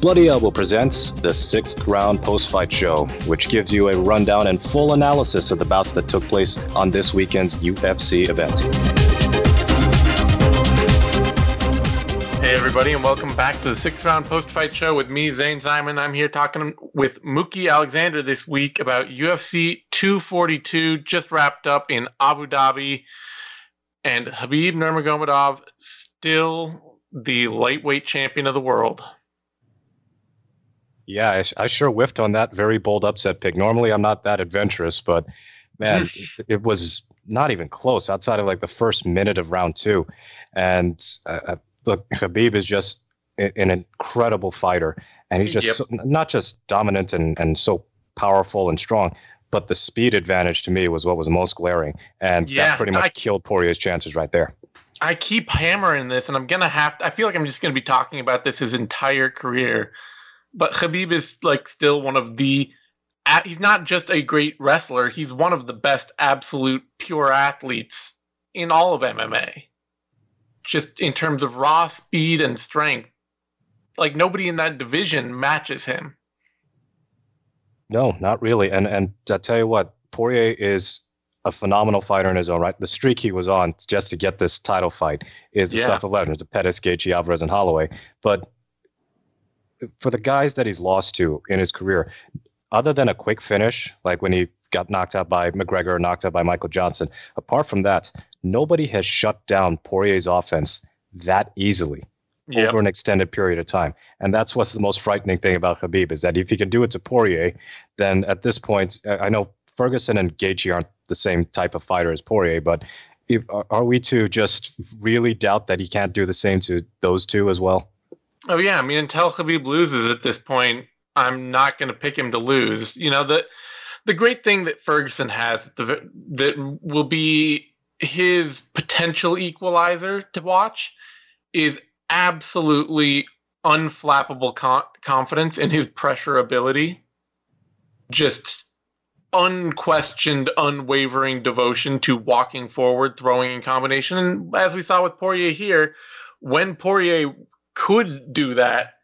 Bloody Elbow presents the 6th Round Post-Fight Show, which gives you a rundown and full analysis of the bouts that took place on this weekend's UFC event. Hey everybody, and welcome back to the 6th Round Post-Fight Show with me, Zane Simon. I'm here talking with Mookie Alexander this week about UFC 242, just wrapped up in Abu Dhabi, and Khabib Nurmagomedov still the lightweight champion of the world. Yeah, I sure whiffed on that very bold upset pick. Normally, I'm not that adventurous, but man, it was not even close outside of like the first minute of round two. And look, Khabib is just an incredible fighter, and he's just not just dominant and so powerful and strong, but the speed advantage to me was what was most glaring, and that pretty much killed Poirier's chances right there. I keep hammering this, and I feel like I'm just gonna be talking about this his entire career. But Khabib is like still one of the, he's not just a great wrestler, he's one of the best absolute pure athletes in all of MMA. Just in terms of raw speed and strength. Like nobody in that division matches him. No, not really. And I tell you what, Poirier is a phenomenal fighter in his own right. The streak he was on just to get this title fight is the stuff of legends, the Pettis, Gaethje, Alvarez, and Holloway. But for the guys that he's lost to in his career, other than a quick finish, like when he got knocked out by McGregor, knocked out by Michael Johnson, apart from that, nobody has shut down Poirier's offense that easily over an extended period of time. And that's what's the most frightening thing about Khabib, is that if he can do it to Poirier, then at this point, I know Ferguson and Gaethje aren't the same type of fighter as Poirier, but are we to just really doubt that he can't do the same to those two as well? Oh, yeah. I mean, until Khabib loses at this point, I'm not going to pick him to lose. You know, the great thing that Ferguson has that will be his potential equalizer to watch is absolutely unflappable confidence in his pressure ability. Just unquestioned, unwavering devotion to walking forward, throwing in combination. And as we saw with Poirier here, when Poirier could do that,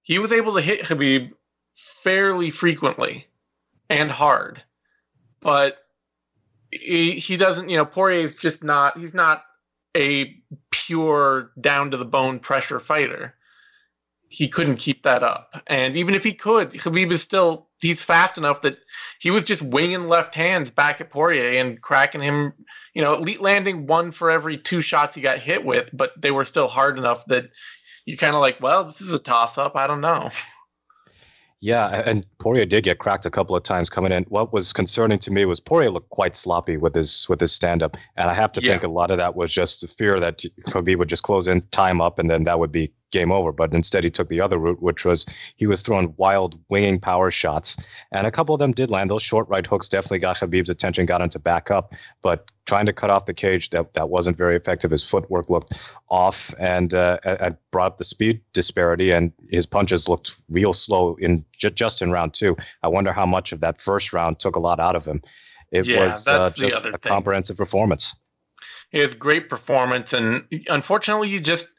he was able to hit Khabib fairly frequently and hard. But he doesn't, you know, Poirier's just not, he's not a pure down to the bone pressure fighter. He couldn't keep that up. And even if he could, Khabib is still, he's fast enough that he was just winging left hands back at Poirier and cracking him, you know, landing one for every two shots he got hit with, but they were still hard enough that you're kind of like, well, this is a toss-up. I don't know. Yeah, and Poirier did get cracked a couple of times coming in. What was concerning to me was Poirier looked quite sloppy with his stand-up, and I have to think a lot of that was just the fear that Khabib would just close in, time up, and then that would be game over. But instead, he took the other route, which was he was throwing wild winging power shots, and a couple of them did land. Those short right hooks definitely got Khabib's attention, got him to back up, but trying to cut off the cage, that wasn't very effective. His footwork looked off, and brought up the speed disparity, and his punches looked real slow in just in round two. I wonder how much of that first round took a lot out of him. It was just a comprehensive performance. It was a great performance, and unfortunately, you just,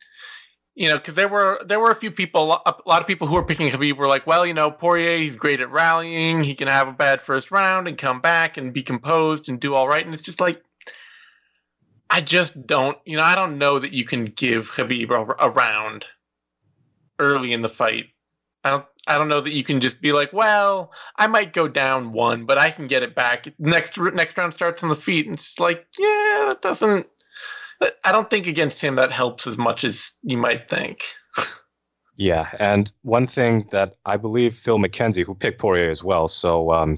you know, because there were a few people, a lot of people who were picking Khabib were like, well, you know, Poirier, he's great at rallying. He can have a bad first round and come back and be composed and do all right. And it's just like, I just don't, you know, I don't know that you can give Khabib a round early in the fight. I don't know that you can just be like, well, I might go down one, but I can get it back. Next round starts on the feet. And it's like, yeah, that doesn't, I don't think against him that helps as much as you might think. Yeah, and one thing that I believe Phil McKenzie, who picked Poirier as well, so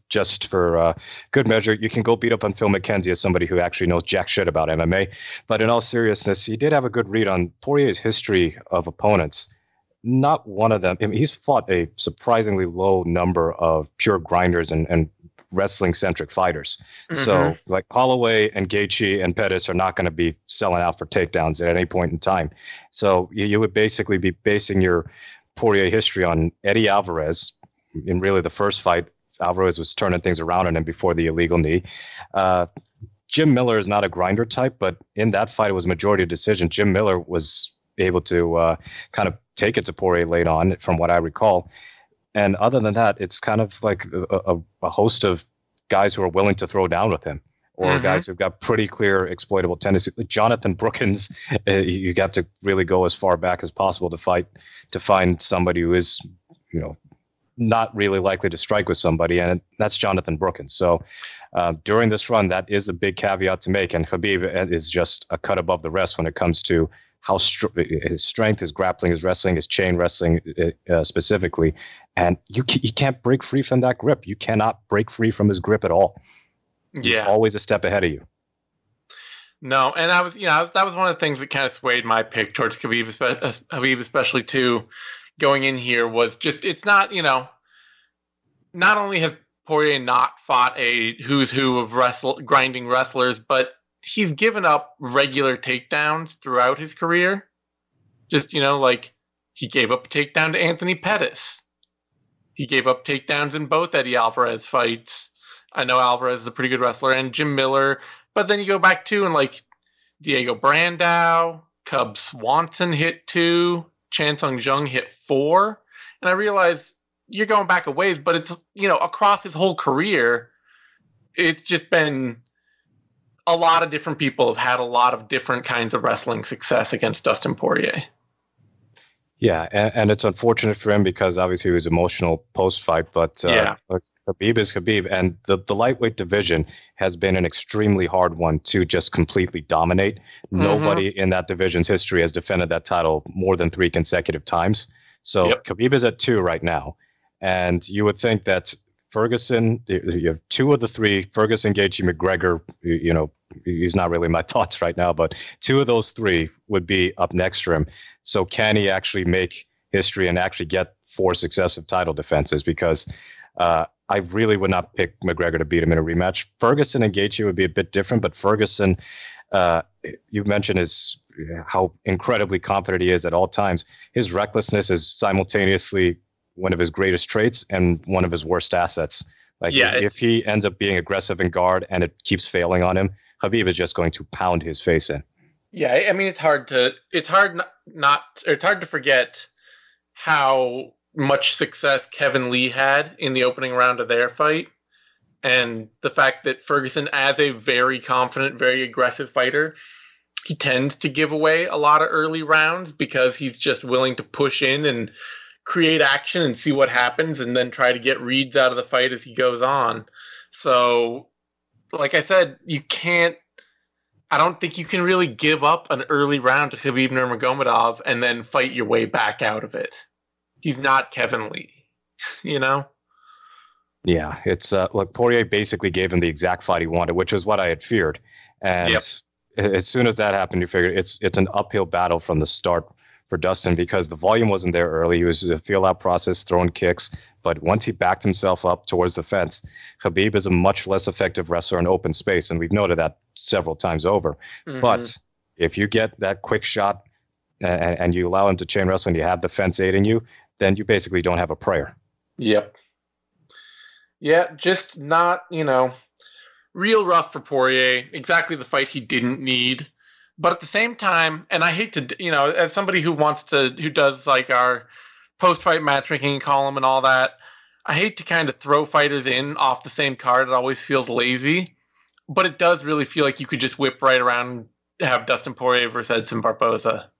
just for good measure, you can go beat up on Phil McKenzie as somebody who actually knows jack shit about MMA. But in all seriousness, he did have a good read on Poirier's history of opponents. Not one of them, I mean, he's fought a surprisingly low number of pure grinders and wrestling-centric fighters. Mm-hmm. So, like, Holloway and Gaethje and Pettis are not going to be selling out for takedowns at any point in time. So you would basically be basing your Poirier history on Eddie Alvarez in really the first fight, Alvarez was turning things around on him before the illegal knee. Jim Miller is not a grinder type, but in that fight, it was majority decision. Jim Miller was able to kind of take it to Poirier late on, from what I recall. And other than that, it's kind of like a host of guys who are willing to throw down with him, or guys who've got pretty clear exploitable tendencies. Jonathan Brookins, you got to really go as far back as possible to find somebody who is, not really likely to strike with somebody, and that's Jonathan Brookins. So during this run, that is a big caveat to make, and Khabib is just a cut above the rest when it comes to how his strength, his grappling, his wrestling, his chain wrestling specifically. And you can't break free from that grip. You cannot break free from his grip at all. He's always a step ahead of you. No, and that was one of the things that kind of swayed my pick towards Khabib, especially too, going in here, was just, it's not, not only has Poirier not fought a who's who of grinding wrestlers, but he's given up regular takedowns throughout his career. Just, like he gave up a takedown to Anthony Pettis. He gave up takedowns in both Eddie Alvarez fights. I know Alvarez is a pretty good wrestler, and Jim Miller. But then you go back to, and like Diego Brandao, Cub Swanson hit 2, Chan Sung Jung hit 4. And I realize you're going back a ways, but it's, across his whole career, it's just been a lot of different people have had a lot of different kinds of wrestling success against Dustin Poirier. Yeah, and it's unfortunate for him because obviously he was emotional post-fight, but Khabib is Khabib, and the lightweight division has been an extremely hard one to just completely dominate. Nobody in that division's history has defended that title more than 3 consecutive times. So Khabib is at 2 right now, and you would think that Ferguson, you have 2 of the 3, Ferguson, Gaethje, McGregor, he's not really my thoughts right now, but 2 of those 3 would be up next for him. So can he actually make history and actually get 4 successive title defenses? Because I really would not pick McGregor to beat him in a rematch. Ferguson and Gaethje would be a bit different, but Ferguson, you mentioned how incredibly confident he is at all times. His recklessness is simultaneously one of his greatest traits and one of his worst assets. If he ends up being aggressive in guard and it keeps failing on him, Khabib is just going to pound his face in. Yeah, I mean, it's hard to forget how much success Kevin Lee had in the opening round of their fight, and the fact that Ferguson, as a very confident, very aggressive fighter, he tends to give away a lot of early rounds because he's just willing to push in and create action and see what happens, and then try to get reads out of the fight as he goes on. So, like I said, I don't think you can really give up an early round to Khabib Nurmagomedov and then fight your way back out of it. He's not Kevin Lee, Yeah, it's look, Poirier basically gave him the exact fight he wanted, which is what I had feared. And as soon as that happened, you figured it's an uphill battle from the start for Dustin because the volume wasn't there early. He was a feel-out process, throwing kicks. But once he backed himself up towards the fence, Khabib is a much less effective wrestler in open space, and we've noted that several times over. But if you get that quick shot and you allow him to chain wrestle and you have the fence aiding you, then you basically don't have a prayer. Yep. Yeah, just not, real rough for Poirier. Exactly the fight he didn't need. But at the same time, and I hate to, as somebody who does like our post-fight matchmaking column and all that, I hate to kind of throw fighters in off the same card. It always feels lazy. But it does really feel like you could just whip right around and have Dustin Poirier versus Edson Barboza.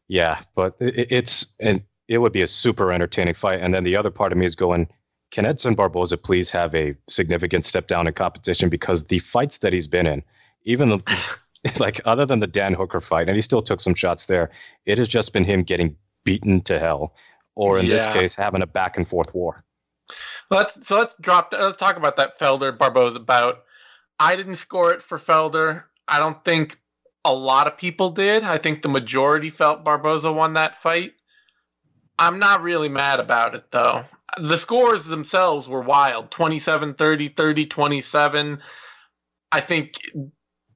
Yeah, but it would be a super entertaining fight. And then the other part of me is going, can Edson Barboza please have a significant step down in competition? Because the fights that he's been in, even other than the Dan Hooker fight, and he still took some shots there, it has just been him getting beaten to hell, or in this case, having a back and forth war. Let's talk about that Felder Barboza bout. I didn't score it for Felder. I don't think a lot of people did. I think the majority felt Barboza won that fight. I'm not really mad about it, though. The scores themselves were wild. 27-30, 30-27. I think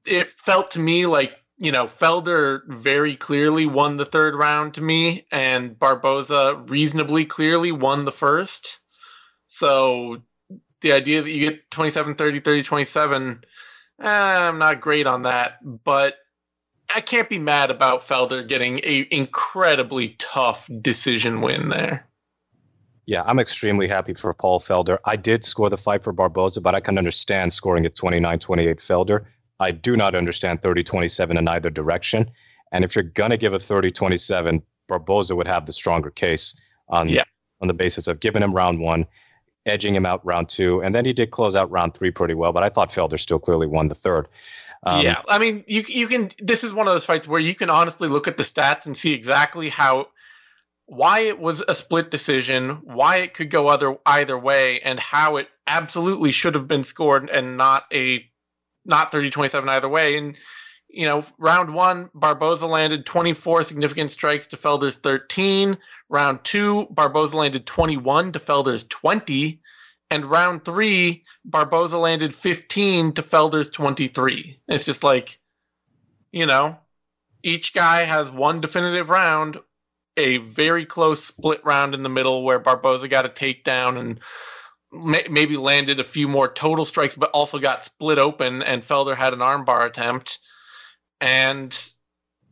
it felt to me like, Felder very clearly won the third round to me, and Barboza reasonably clearly won the first. So the idea that you get 27-30, 30-27, I'm not great on that. But I can't be mad about Felder getting an incredibly tough decision win there. Yeah, I'm extremely happy for Paul Felder. I did score the fight for Barboza, but I can understand scoring at 29-28 Felder. I do not understand 30-27 in either direction. And if you're going to give a 30-27, Barboza would have the stronger case on the basis of giving him round 1, edging him out round 2, and then he did close out round 3 pretty well, but I thought Felder still clearly won the third. Yeah, I mean, you can. This is one of those fights where you can honestly look at the stats and see exactly why it was a split decision, why it could go either way, and how it absolutely should have been scored and not 30-27 either way. And round 1, Barboza landed 24 significant strikes to Felder's 13. Round 2, Barboza landed 21 to Felder's 20. And round 3, Barboza landed 15 to Felder's 23. It's just like, each guy has one definitive round, a very close split round in the middle where Barboza got a takedown and maybe landed a few more total strikes, but also got split open, and Felder had an armbar attempt. And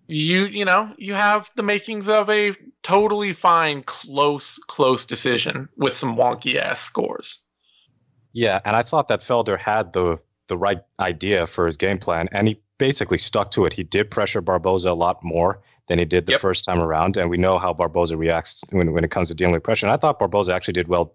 you have the makings of a totally fine, close decision with some wonky ass scores. Yeah, and I thought that Felder had the right idea for his game plan, and he basically stuck to it. He did pressure Barboza a lot more than he did the first time around, and we know how Barboza reacts when it comes to dealing with pressure. And I thought Barboza actually did well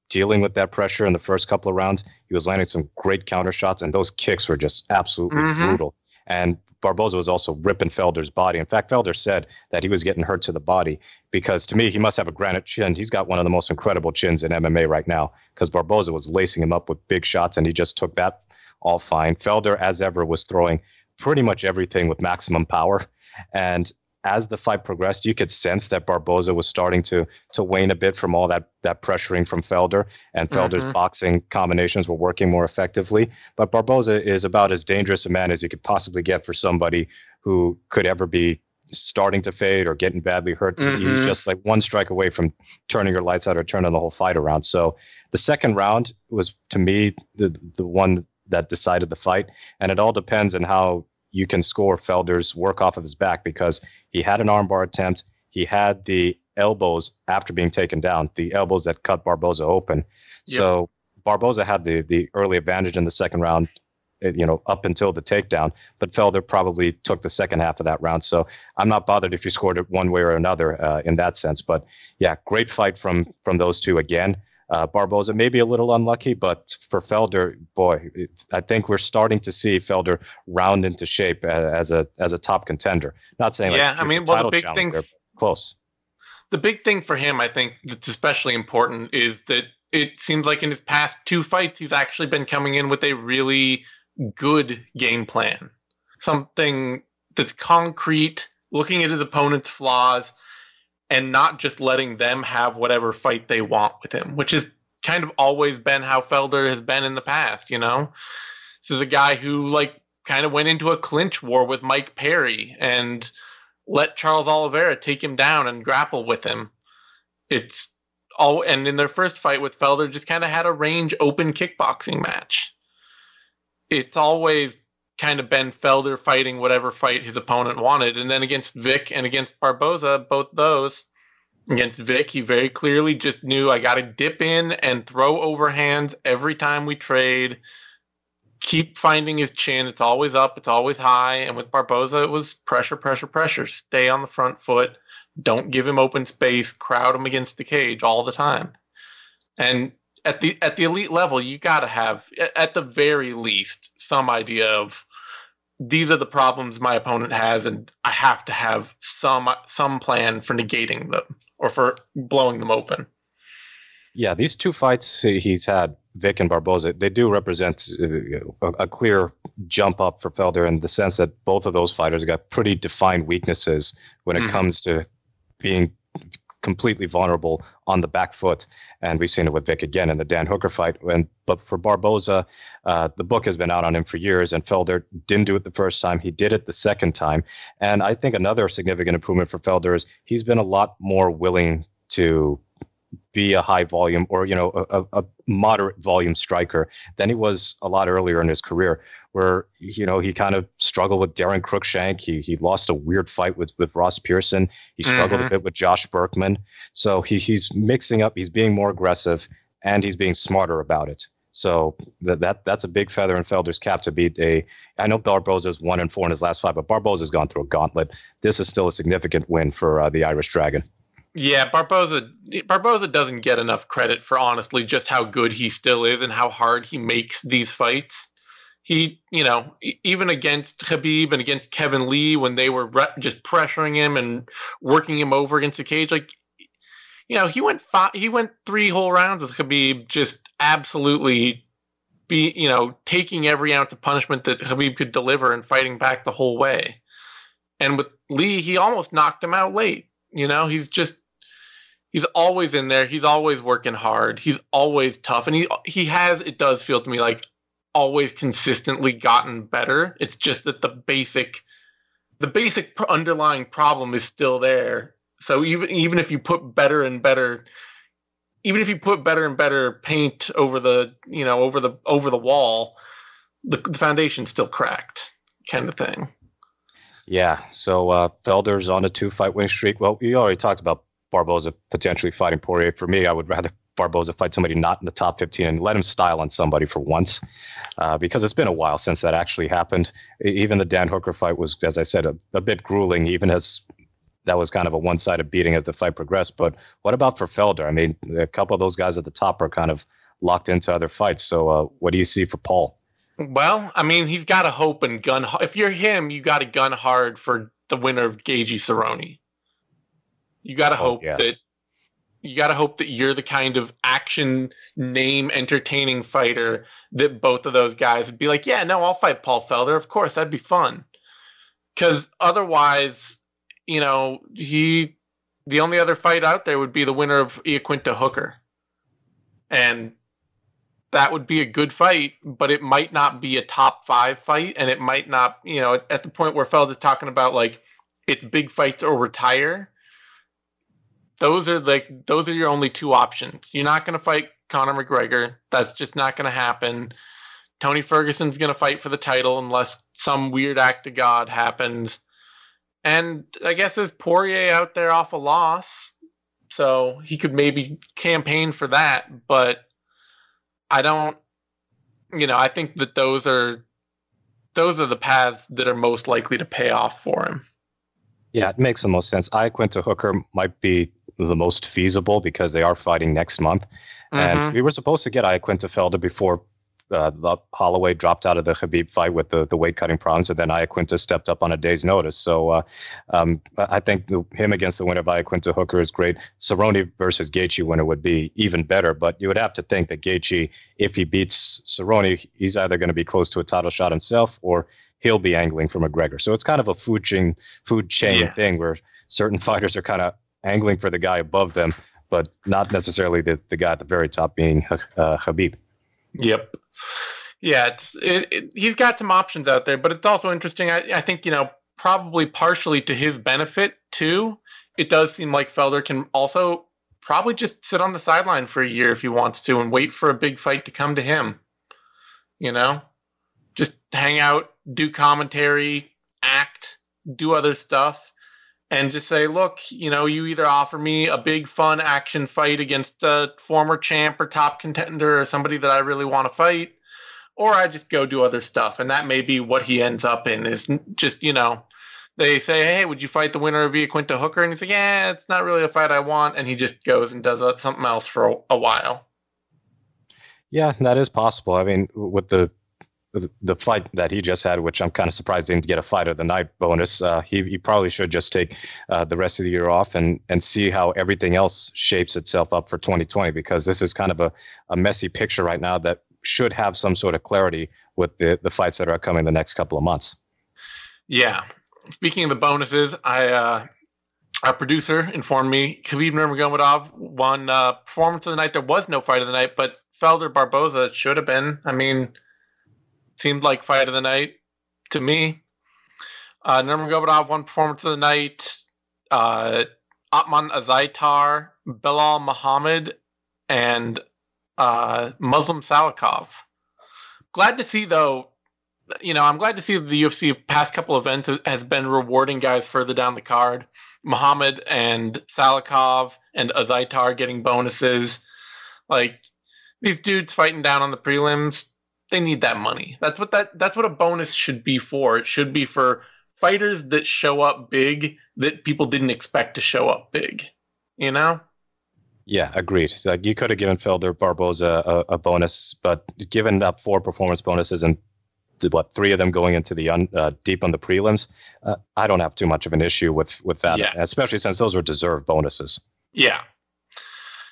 dealing with that pressure in the first couple of rounds. He was landing some great counter shots, and those kicks were just absolutely brutal. And Barboza was also ripping Felder's body. In fact, Felder said that he was getting hurt to the body because, to me, he must have a granite chin. He's got one of the most incredible chins in MMA right now because Barboza was lacing him up with big shots, and he just took that all fine. Felder, as ever, was throwing pretty much everything with maximum power. And as the fight progressed, you could sense that Barboza was starting to wane a bit from all that pressuring from Felder, and Felder's boxing combinations were working more effectively. But Barboza is about as dangerous a man as you could possibly get for somebody who could ever be starting to fade or getting badly hurt. He's just like one strike away from turning your lights out or turning the whole fight around. So the second round was, to me, the one that decided the fight, and it all depends on how you can score Felder's work off of his back, because he had an armbar attempt. He had the elbows after being taken down, the elbows that cut Barboza open. Yep. So Barboza had the early advantage in the second round, up until the takedown, but Felder probably took the second half of that round. So I'm not bothered if you scored it one way or another in that sense. But yeah, great fight from those two again. Barboza may be a little unlucky, but for Felder, boy, I think we're starting to see Felder round into shape as a top contender. Not saying the big thing, close. The big thing for him, I think, that's especially important is that it seems like in his past 2 fights, he's actually been coming in with a really good game plan, something that's concrete, looking at his opponent's flaws, and not just letting them have whatever fight they want with him, which has kind of always been how Felder has been in the past, This is a guy who, kind of went into a clinch war with Mike Perry and let Charles Oliveira take him down and grapple with him. And in their first fight with Felder, just kind of had a range open kickboxing match. It's always kind of been Felder fighting whatever fight his opponent wanted. And then against Vic and against Barboza, both those, against Vic, he very clearly just knew, I got to dip in and throw overhands every time we trade, keep finding his chin. It's always up, it's always high. And with Barboza, it was pressure, pressure, pressure. Stay on the front foot. Don't give him open space. Crowd him against the cage all the time. And at the elite level, you got to have, at the very least, some idea of, these are the problems my opponent has, and I have to have some plan for negating them or for blowing them open. Yeah, these 2 fights he's had, Vic and Barboza, they do represent a clear jump up for Felder in the sense that both of those fighters got pretty defined weaknesses when it comes to being completely vulnerable on the back foot. And we've seen it with Vic again in the Dan Hooker fight. But for Barboza, the book has been out on him for years, and Felder didn't do it the first time. He did it the second time. And I think another significant improvement for Felder is he's been a lot more willing to be a high volume or, a moderate volume striker than he was a lot earlier in his career, where, he kind of struggled with Darren Cruikshank. He lost a weird fight with Ross Pearson. He struggled a bit with Josh Berkman. So he's mixing up. He's being more aggressive and he's being smarter about it. So that's a big feather in Felder's cap to beat I know Barboza's 1-4 in his last fight, but Barboza's gone through a gauntlet. This is still a significant win for the Irish Dragon. Yeah, Barboza doesn't get enough credit for, honestly, just how good he still is and how hard he makes these fights. He, even against Khabib and against Kevin Lee, when they were just pressuring him and working him over against the cage, he went 3 whole rounds with Khabib, just absolutely taking every ounce of punishment that Khabib could deliver and fighting back the whole way. And with Lee, he almost knocked him out late. He's always in there. He's always working hard. He's always tough. And he has, it does feel to me like, always consistently gotten better. It's just that the basic underlying problem is still there. So even if you put better and better paint over the wall, the foundation's still cracked, kind of thing. Yeah. So Felder's on a 2-fight winning streak. Well, we already talked about Barboza potentially fighting Poirier. For me, I would rather Barboza fight somebody not in the top 15 and let him style on somebody for once, because it's been a while since that actually happened. Even the Dan Hooker fight was, as I said, a bit grueling, even as that was kind of a one-sided beating as the fight progressed. But what about for Felder? I mean, a couple of those guys at the top are kind of locked into other fights. So what do you see for Paul? Well, I mean, he's got to hope and gun. If you're him, you got to gun hard for the winner of Gaethje Cerrone. You got to hope that you're the kind of action name entertaining fighter that both of those guys would be like, yeah, no, I'll fight Paul Felder. Of course, that'd be fun. Because otherwise, the only other fight out there would be the winner of Iaquinta Hooker. And that would be a good fight, but it might not be a top 5 fight. And it might not, at the point where Felder's talking about like, it's big fights or retire. Those are your only 2 options. You're not going to fight Conor McGregor. That's just not going to happen. Tony Ferguson's going to fight for the title unless some weird act of God happens. And I guess there's Poirier out there off a loss, so he could maybe campaign for that. But I don't, I think that those are the paths that are most likely to pay off for him. Yeah, it makes the most sense. Iaquinta Hooker might be the most feasible because they are fighting next month. And we were supposed to get Iaquinta Felder before Holloway dropped out of the Khabib fight with the weight cutting problems, and then Iaquinta stepped up on a day's notice. So I think him against the winner of Iaquinta Hooker is great. Cerrone versus Gaethje winner would be even better, but you would have to think that Gaethje, if he beats Cerrone, he's either going to be close to a title shot himself or he'll be angling for McGregor. So it's kind of a food chain thing where certain fighters are kind of angling for the guy above them, but not necessarily the guy at the very top being Khabib. Yep. Yeah, he's got some options out there, but it's also interesting. I think, probably partially to his benefit too, it does seem like Felder can also probably just sit on the sideline for a year if he wants to and wait for a big fight to come to him. Just hang out, do commentary, act, do other stuff. And just say, look, you either offer me a big, fun action fight against a former champ or top contender or somebody that I really want to fight, or I just go do other stuff. And that may be what he ends up in, is just, they say, hey, would you fight the winner of Iaquinta Hooker? And he's like, yeah, it's not really a fight I want. And he just goes and does something else for a while. Yeah, that is possible. I mean, with the fight that he just had, which I'm kind of surprised didn't get a fight of the night bonus. He probably should just take the rest of the year off and see how everything else shapes itself up for 2020, because this is kind of a messy picture right now that should have some sort of clarity with the fights that are coming the next couple of months. Yeah. Speaking of the bonuses, our producer informed me Khabib Nurmagomedov won performance of the night. There was no fight of the night, but Felder Barboza should have been. I mean, seemed like fight of the night to me. Nurmagomedov won performance of the night. Atman Azaitar, Belal Muhammad, and Muslim Salikov. Glad to see, though, I'm glad to see the UFC past couple events has been rewarding guys further down the card. Muhammad and Salikov and Azaitar getting bonuses. Like, these dudes fighting down on the prelims, they need that money. That's what a bonus should be for. It should be for fighters that show up big that people didn't expect to show up big. Yeah, agreed. Like, you could have given Felder, Barboza a bonus, but given up 4 performance bonuses and 3 of them going into the deep on the prelims, I don't have too much of an issue with that, especially since those were deserved bonuses. Yeah.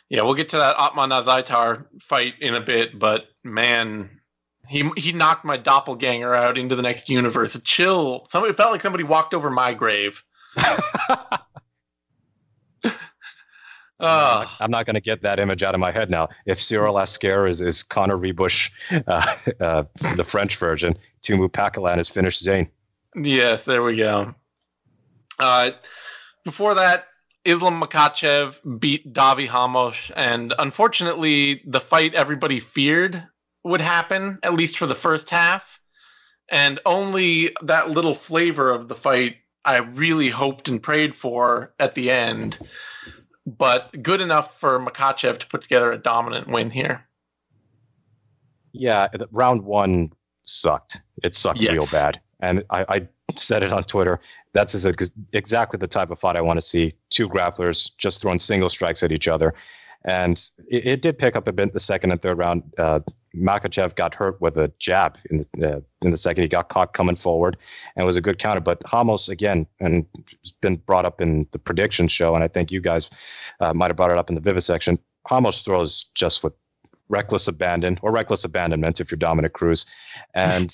Yeah, we'll get to that Atman Azaitar fight in a bit, but man, he knocked my doppelganger out into the next universe. It felt like somebody walked over my grave. I'm not going to get that image out of my head now. If Cyril Asquer is Conor Rebush, the French version, Timu Pakalan is finished Zane. Yes, there we go. Before that, Islam Makhachev beat Davi Hamosh, and unfortunately, the fight everybody feared would happen, at least for the first half, and only that little flavor of the fight I really hoped and prayed for at the end. But good enough for Makhachev to put together a dominant win here. Yeah, round 1 sucked. It sucked real bad. And I said it on Twitter. That's exactly the type of fight I want to see. 2 grapplers just throwing single strikes at each other. And it did pick up a bit in the second and third round. Makhachev got hurt with a jab in the second. He got caught coming forward, and it was a good counter. But Ramos, again, and it's been brought up in the prediction show, and I think you guys might have brought it up in the vivisection. Ramos throws just with reckless abandonment if you're Dominic Cruz. And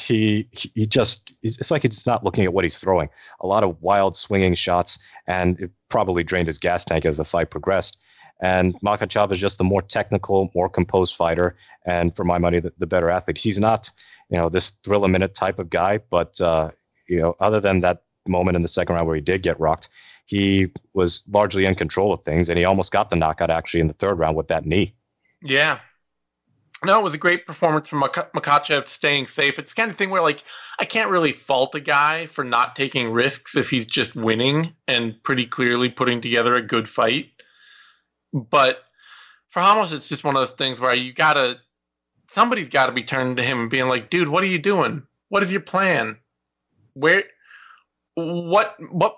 it's like he's not looking at what he's throwing. A lot of wild swinging shots, and it probably drained his gas tank as the fight progressed. And Makhachev is just the more technical, more composed fighter, and for my money, the better athlete. He's not, this thrill-a-minute type of guy, but, other than that moment in the second round where he did get rocked, he was largely in control of things, and he almost got the knockout, actually, in the third round with that knee. Yeah. No, it was a great performance from Makhachev, staying safe. It's the kind of thing where, I can't really fault a guy for not taking risks if he's just winning and pretty clearly putting together a good fight. But for Ramos, it's just one of those things where somebody's got to be turning to him and being like, dude, what are you doing? What is your plan? What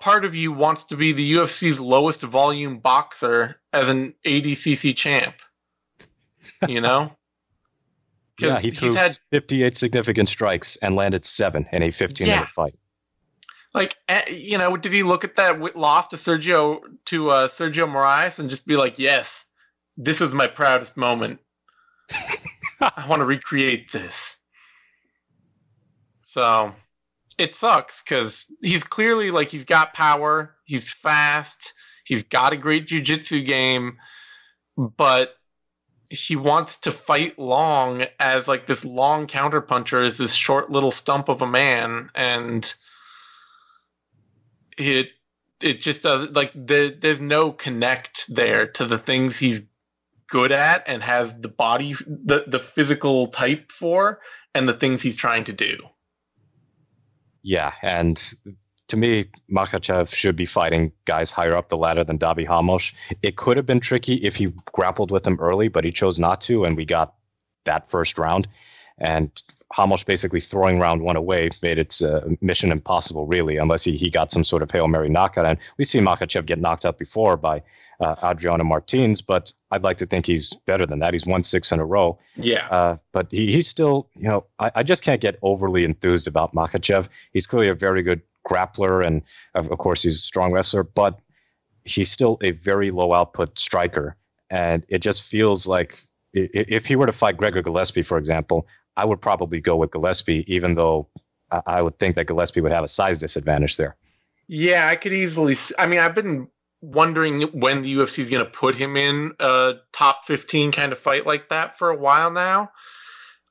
part of you wants to be the UFC's lowest volume boxer as an ADCC champ? Yeah, he threw 58 significant strikes and landed 7 in a 15-minute fight. Did he look at that loss to Sergio Moraes and just be like, yes, this was my proudest moment. I want to recreate this. So it sucks because he's clearly he's got power. He's fast. He's got a great jiu-jitsu game, but he wants to fight long as this long counterpuncher as this short little stump of a man. And it just does there's no connect there to the things he's good at and has the body, the physical type for, and the things he's trying to do. Yeah, and to me, Makhachev should be fighting guys higher up the ladder than Davi Hamosh. It could have been tricky if he grappled with him early, but he chose not to, and we got that first round. And Hamosh basically throwing round 1 away made its mission impossible, really, unless he got some sort of Hail Mary knockout. And we've seen Makhachev get knocked out before by Adriano Martins, but I'd like to think he's better than that. He's won 6 in a row. Yeah. But he's still, I just can't get overly enthused about Makhachev. He's clearly a very good grappler, and of course he's a strong wrestler, but he's still a very low output striker. And it just feels like if he were to fight Gregor Gillespie, for example, I would probably go with Gillespie, even though I would think that Gillespie would have a size disadvantage there. Yeah, I could easily. I've been wondering when the UFC is going to put him in a top 15 kind of fight like that for a while now.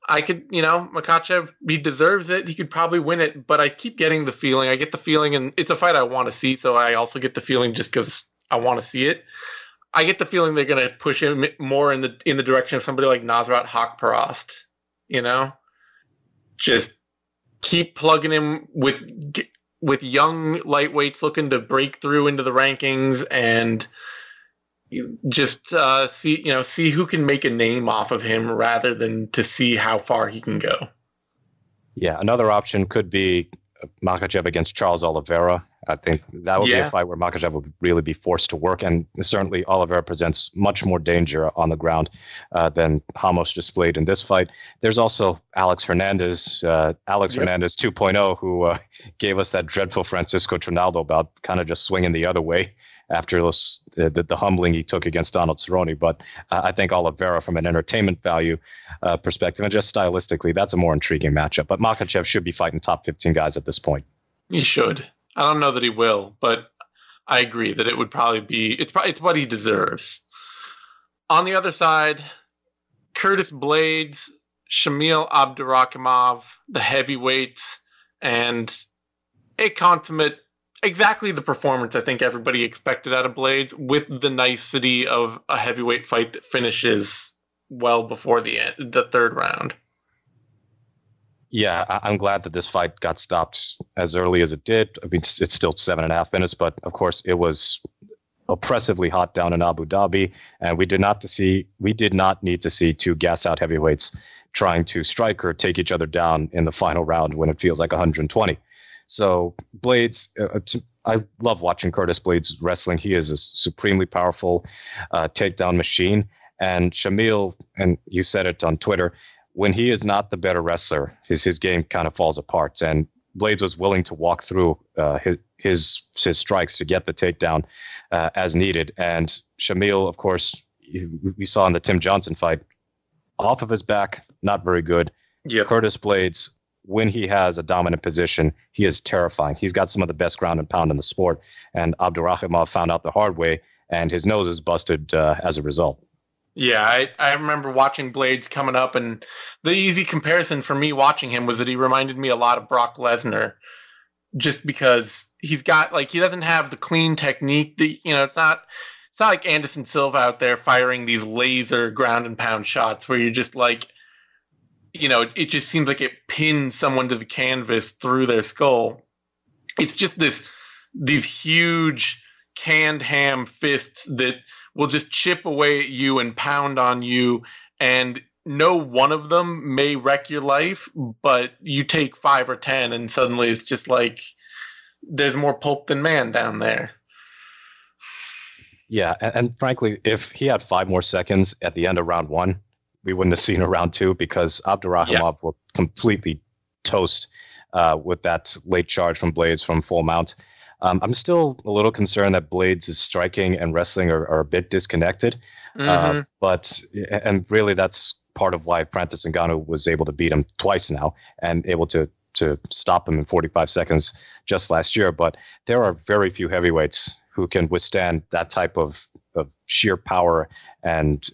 I could, Makhachev, he deserves it. He could probably win it, but I keep getting the feeling. I get the feeling, and it's a fight I want to see, so I also get the feeling just because I want to see it. I get the feeling they're going to push him more in the direction of somebody like Nasrat Haqparast, you know? Just keep plugging him with young lightweights looking to break through into the rankings, and just see who can make a name off of him rather than to see how far he can go. Yeah, another option could be Makhachev against Charles Oliveira. I think that would be a fight where Makhachev would really be forced to work, and certainly Oliveira presents much more danger on the ground than Ramos displayed in this fight. There's also Alex Hernandez, Hernandez 2.0, who gave us that dreadful Francisco Trinaldo bout, kind of just swinging the other way after the humbling he took against Donald Cerrone. But I think Oliveira, from an entertainment value perspective and just stylistically, that's a more intriguing matchup. But Makhachev should be fighting top 15 guys at this point. He should. I don't know that he will, but I agree that it would probably be it's what he deserves. On the other side, Curtis Blades, Shamil Abdurakhimov, the heavyweights, and a consummate, exactly the performance I think everybody expected out of Blades, with the nicety of a heavyweight fight that finishes well before the third round. Yeah, I'm glad that this fight got stopped as early as it did. I mean, it's still 7.5 minutes, but of course it was oppressively hot down in Abu Dhabi, and we did not need to see two gas-out heavyweights trying to strike or take each other down in the final round when it feels like 120. So Blades, I love watching Curtis Blades wrestling. He is a supremely powerful takedown machine. And Shamil, and you said it on Twitter, when he is not the better wrestler, his game kind of falls apart. And Blades was willing to walk through his strikes to get the takedown as needed. And Shamil, of course, we saw in the Tim Johnson fight, off of his back, not very good. Yep. Curtis Blades, when he has a dominant position, he is terrifying. He's got some of the best ground and pound in the sport. And Abdurakhimov found out the hard way, and his nose is busted as a result. Yeah, I remember watching Blades coming up, and the easy comparison for me watching him was that he reminded me a lot of Brock Lesnar, just because he doesn't have the clean technique. It's not like Anderson Silva out there firing these laser ground and pound shots where you're just like, it just seems like it pins someone to the canvas through their skull. It's just these huge canned ham fists that will just chip away at you and pound on you, and no one of them may wreck your life, but you take 5 or 10 and suddenly it's just like there's more pulp than man down there. Yeah, and frankly, if he had 5 more seconds at the end of round 1, we wouldn't have seen a round 2, because Abdurakhimov will completely toast with that late charge from Blades from full mount. I'm still a little concerned that Blades' striking and wrestling are a bit disconnected. Mm-hmm. But really that's part of why Francis Ngannou was able to beat him twice now and able to stop him in 45 seconds just last year. But there are very few heavyweights who can withstand that type of sheer power and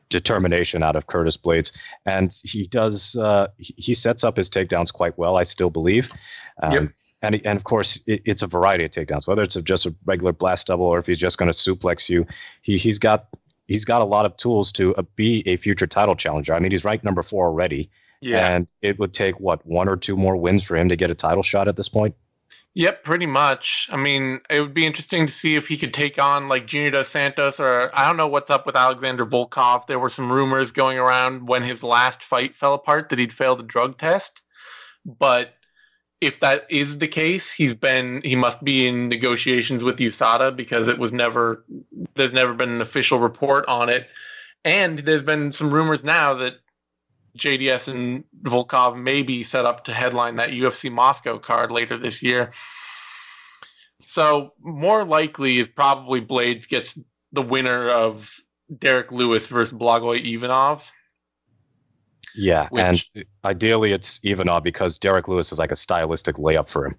determination out of Curtis Blades. And he does, he sets up his takedowns quite well, I still believe. Yep. And of course, it's a variety of takedowns, whether it's just a regular blast double or if he's just going to suplex you. He's got a lot of tools to be a future title challenger. I mean, he's ranked number 4 already. Yeah. And it would take, 1 or 2 more wins for him to get a title shot at this point? Yep, pretty much. I mean, it would be interesting to see if he could take on like Junior Dos Santos, or I don't know what's up with Alexander Volkov. There were some rumors going around when his last fight fell apart that he'd failed a drug test. But if that is the case, he must be in negotiations with USADA, because there's never been an official report on it. And there's been some rumors now that JDS and Volkov may be set up to headline that UFC Moscow card later this year. So more likely is probably Blades gets the winner of Derek Lewis versus Blagoy Ivanov. Yeah, and ideally it's Ivanov, because Derek Lewis is like a stylistic layup for him.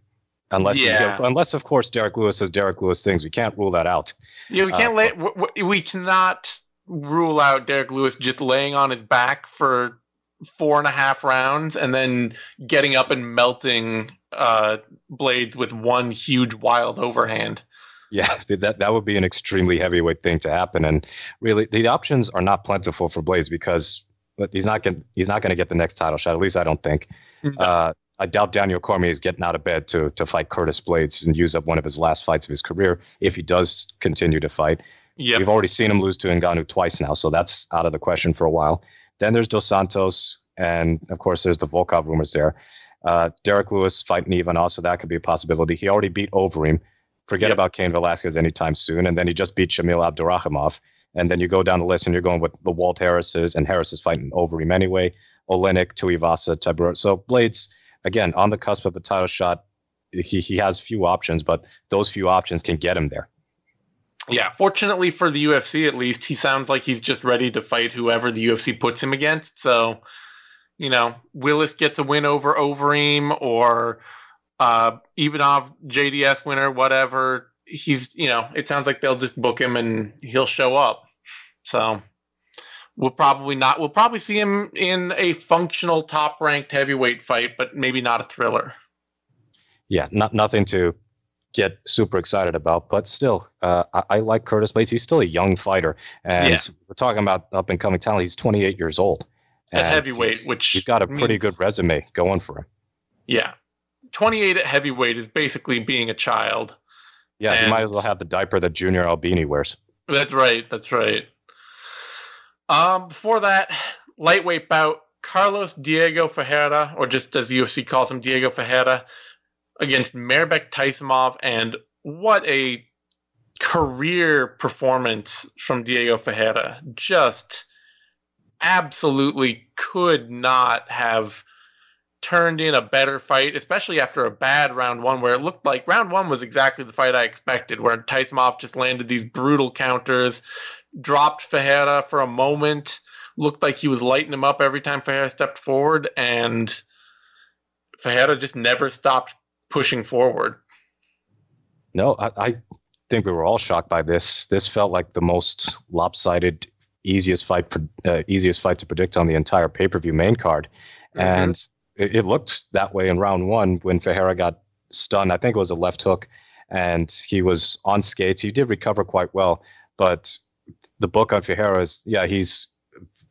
Unless of course Derek Lewis says Derek Lewis things. We can't rule that out. Yeah, we cannot rule out Derek Lewis just laying on his back for 4.5 rounds and then getting up and melting Blades with one huge wild overhand. Yeah, that would be an extremely heavyweight thing to happen, and really the options are not plentiful for Blades because he's not going to get the next title shot. At least I don't think. No. I doubt Daniel Cormier is getting out of bed to fight Curtis Blades and use up one of his last fights of his career if he does continue to fight. Yep. We've already seen him lose to Ngannou twice now, so that's out of the question for a while. Then there's Dos Santos, and of course there's the Volkov rumors there. Derek Lewis fighting Ivanov, so that could be a possibility. He already beat Overeem. Forget about Cain Velasquez anytime soon. And then he just beat Shamil Abdurakhimov. And then you go down the list and you're going with the Walt Harris's, and Harris is fighting Overeem anyway. Olenek, Tuivasa, Tybura. So Blades, again, on the cusp of a title shot, he has few options, but those few options can get him there. Yeah, fortunately for the UFC, at least, he sounds like he's just ready to fight whoever the UFC puts him against. So, Willis gets a win over Overeem, or Ivanov, JDS winner, whatever. He's, it sounds like they'll just book him and he'll show up. So we'll probably see him in a functional top ranked heavyweight fight, but maybe not a thriller. Yeah, nothing to get super excited about, but still, I like Curtis Blades. He's still a young fighter, and we're talking about up and coming talent. He's 28 years old. At heavyweight, which he's got a pretty good resume going for him. Yeah. 28 at heavyweight is basically being a child. Yeah, he might as well have the diaper that Junior Albini wears. That's right. Before that, lightweight bout, Carlos Diego Ferreira, or just as the UFC calls him, Diego Ferreira, against Mairbek Taisumov, and what a career performance from Diego Ferreira. Just absolutely could not have turned in a better fight, especially after a bad round one, where it looked like round one was exactly the fight I expected, where Taisumov just landed these brutal counters, dropped Ferreira for a moment, looked like he was lighting him up every time Ferreira stepped forward, and Ferreira just never stopped pushing forward. No, I think we were all shocked by this. This felt like the most lopsided, easiest fight to predict on the entire pay-per-view main card. Mm-hmm. And it looked that way in round one when Ferreira got stunned. I think it was a left hook, and he was on skates. He did recover quite well, but the book on Ferreira is, he's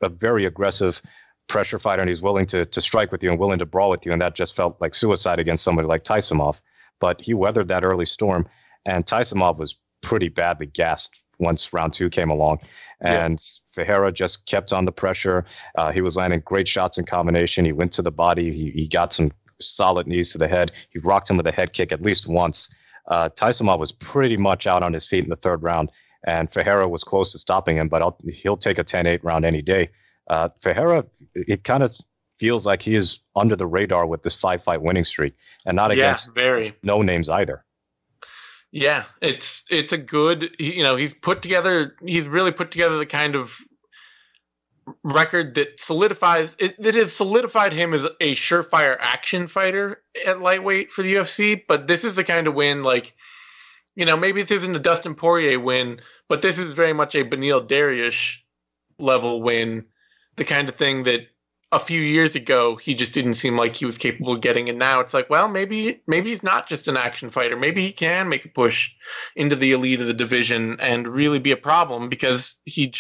a very aggressive pressure fighter, and he's willing to strike with you and willing to brawl with you, and that just felt like suicide against somebody like Taisumov. But he weathered that early storm, and Taisumov was pretty badly gassed once round two came along. And Ferreira just kept on the pressure. He was landing great shots in combination. He went to the body. He got some solid knees to the head. He rocked him with a head kick at least once. Taisumov was pretty much out on his feet in the third round, and Ferreira was close to stopping him, but he'll take a 10-8 round any day. Ferreira, it kind of feels like he is under the radar with this 5-fight winning streak, and not against no names either. Yeah, it's a good, he's really put together the kind of record that has solidified him as a surefire action fighter at lightweight for the UFC. But this is the kind of win, maybe this isn't a Dustin Poirier win, but this is very much a Beneil Dariush level win. The kind of thing that a few years ago he just didn't seem like he was capable of getting, and now it's like, well, maybe he's not just an action fighter. Maybe he can make a push into the elite of the division and really be a problem, because he's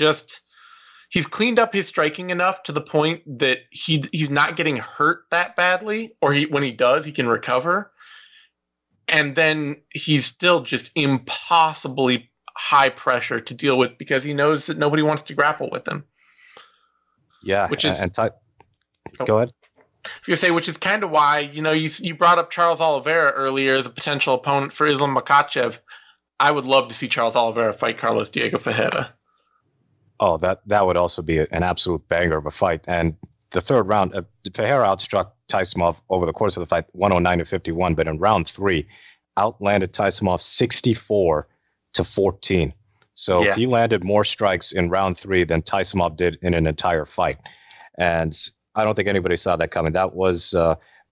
cleaned up his striking enough to the point that he's not getting hurt that badly, or when he does, he can recover. And then he's still just impossibly high pressure to deal with, because he knows that nobody wants to grapple with him. Yeah, which is go ahead. I was gonna say, which is kind of why you brought up Charles Oliveira earlier as a potential opponent for Islam Makhachev. I would love to see Charles Oliveira fight Carlos Diego Ferreira. Oh, that would also be an absolute banger of a fight. And the third round, Ferreira outstruck Taisumov over the course of the fight 109-51, but in round three, outlanded Taisumov 64-14. So he landed more strikes in round three than Taisumov did in an entire fight. And I don't think anybody saw that coming. That was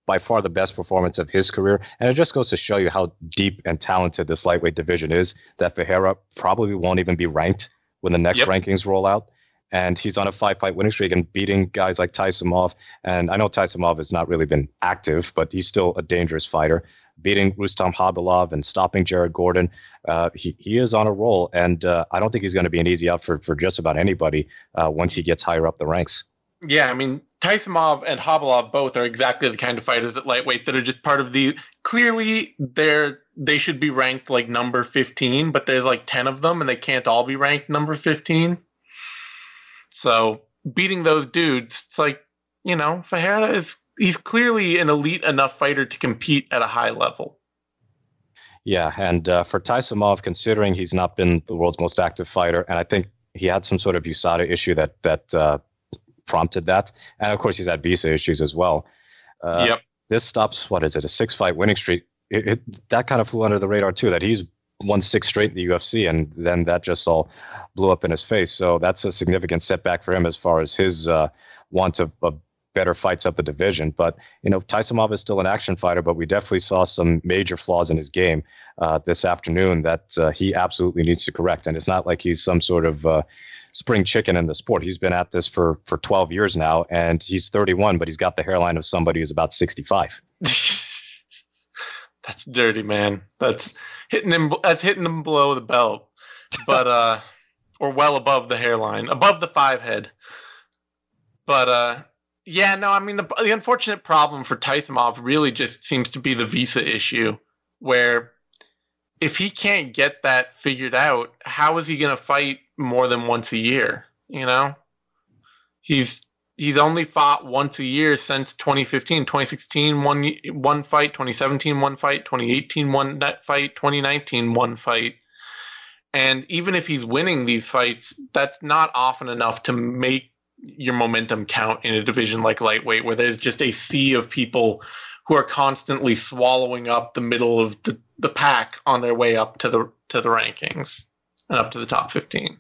by far the best performance of his career. And it just goes to show you how deep and talented this lightweight division is, that Ferreira probably won't even be ranked when the next rankings roll out. And he's on a 5-fight winning streak and beating guys like Taisumov. And I know Taisumov has not really been active, but he's still a dangerous fighter. beating Rustam Khabilov and stopping Jared Gordon. He is on a roll, and I don't think he's going to be an easy out for just about anybody once he gets higher up the ranks. Yeah, I mean, Taisimov and Khabilov both are exactly the kind of fighters at lightweight that are just part of the. Clearly, they should be ranked like number 15, but there's like 10 of them, and they can't all be ranked number 15. So beating those dudes, it's like, Ferreira he's clearly an elite enough fighter to compete at a high level. Yeah, and for Taisimov, considering he's not been the world's most active fighter, and I think he had some sort of USADA issue that prompted that, and of course he's had visa issues as well. Yep. This stops, what is it, a 6-fight winning streak? That kind of flew under the radar too, that he's won 6 straight in the UFC, and then that just all blew up in his face. So that's a significant setback for him as far as his want of better fights up the division. But, Taisimov is still an action fighter, but we definitely saw some major flaws in his game this afternoon that he absolutely needs to correct. And it's not like he's some sort of spring chicken in the sport. He's been at this for 12 years now, and he's 31, but he's got the hairline of somebody who's about 65. That's dirty, man. That's hitting him below the belt, but or well above the hairline, above the 5 head. But yeah, no, I mean the unfortunate problem for Taisimov really just seems to be the visa issue, where if he can't get that figured out, how is he going to fight more than once a year? He's only fought once a year since 2015, 2016, one fight, 2017, one fight, 2018, one fight, 2019, one fight. And even if he's winning these fights, that's not often enough to make your momentum count in a division like lightweight, where there's just a sea of people who are constantly swallowing up the middle of the pack on their way up to the rankings and up to the top 15.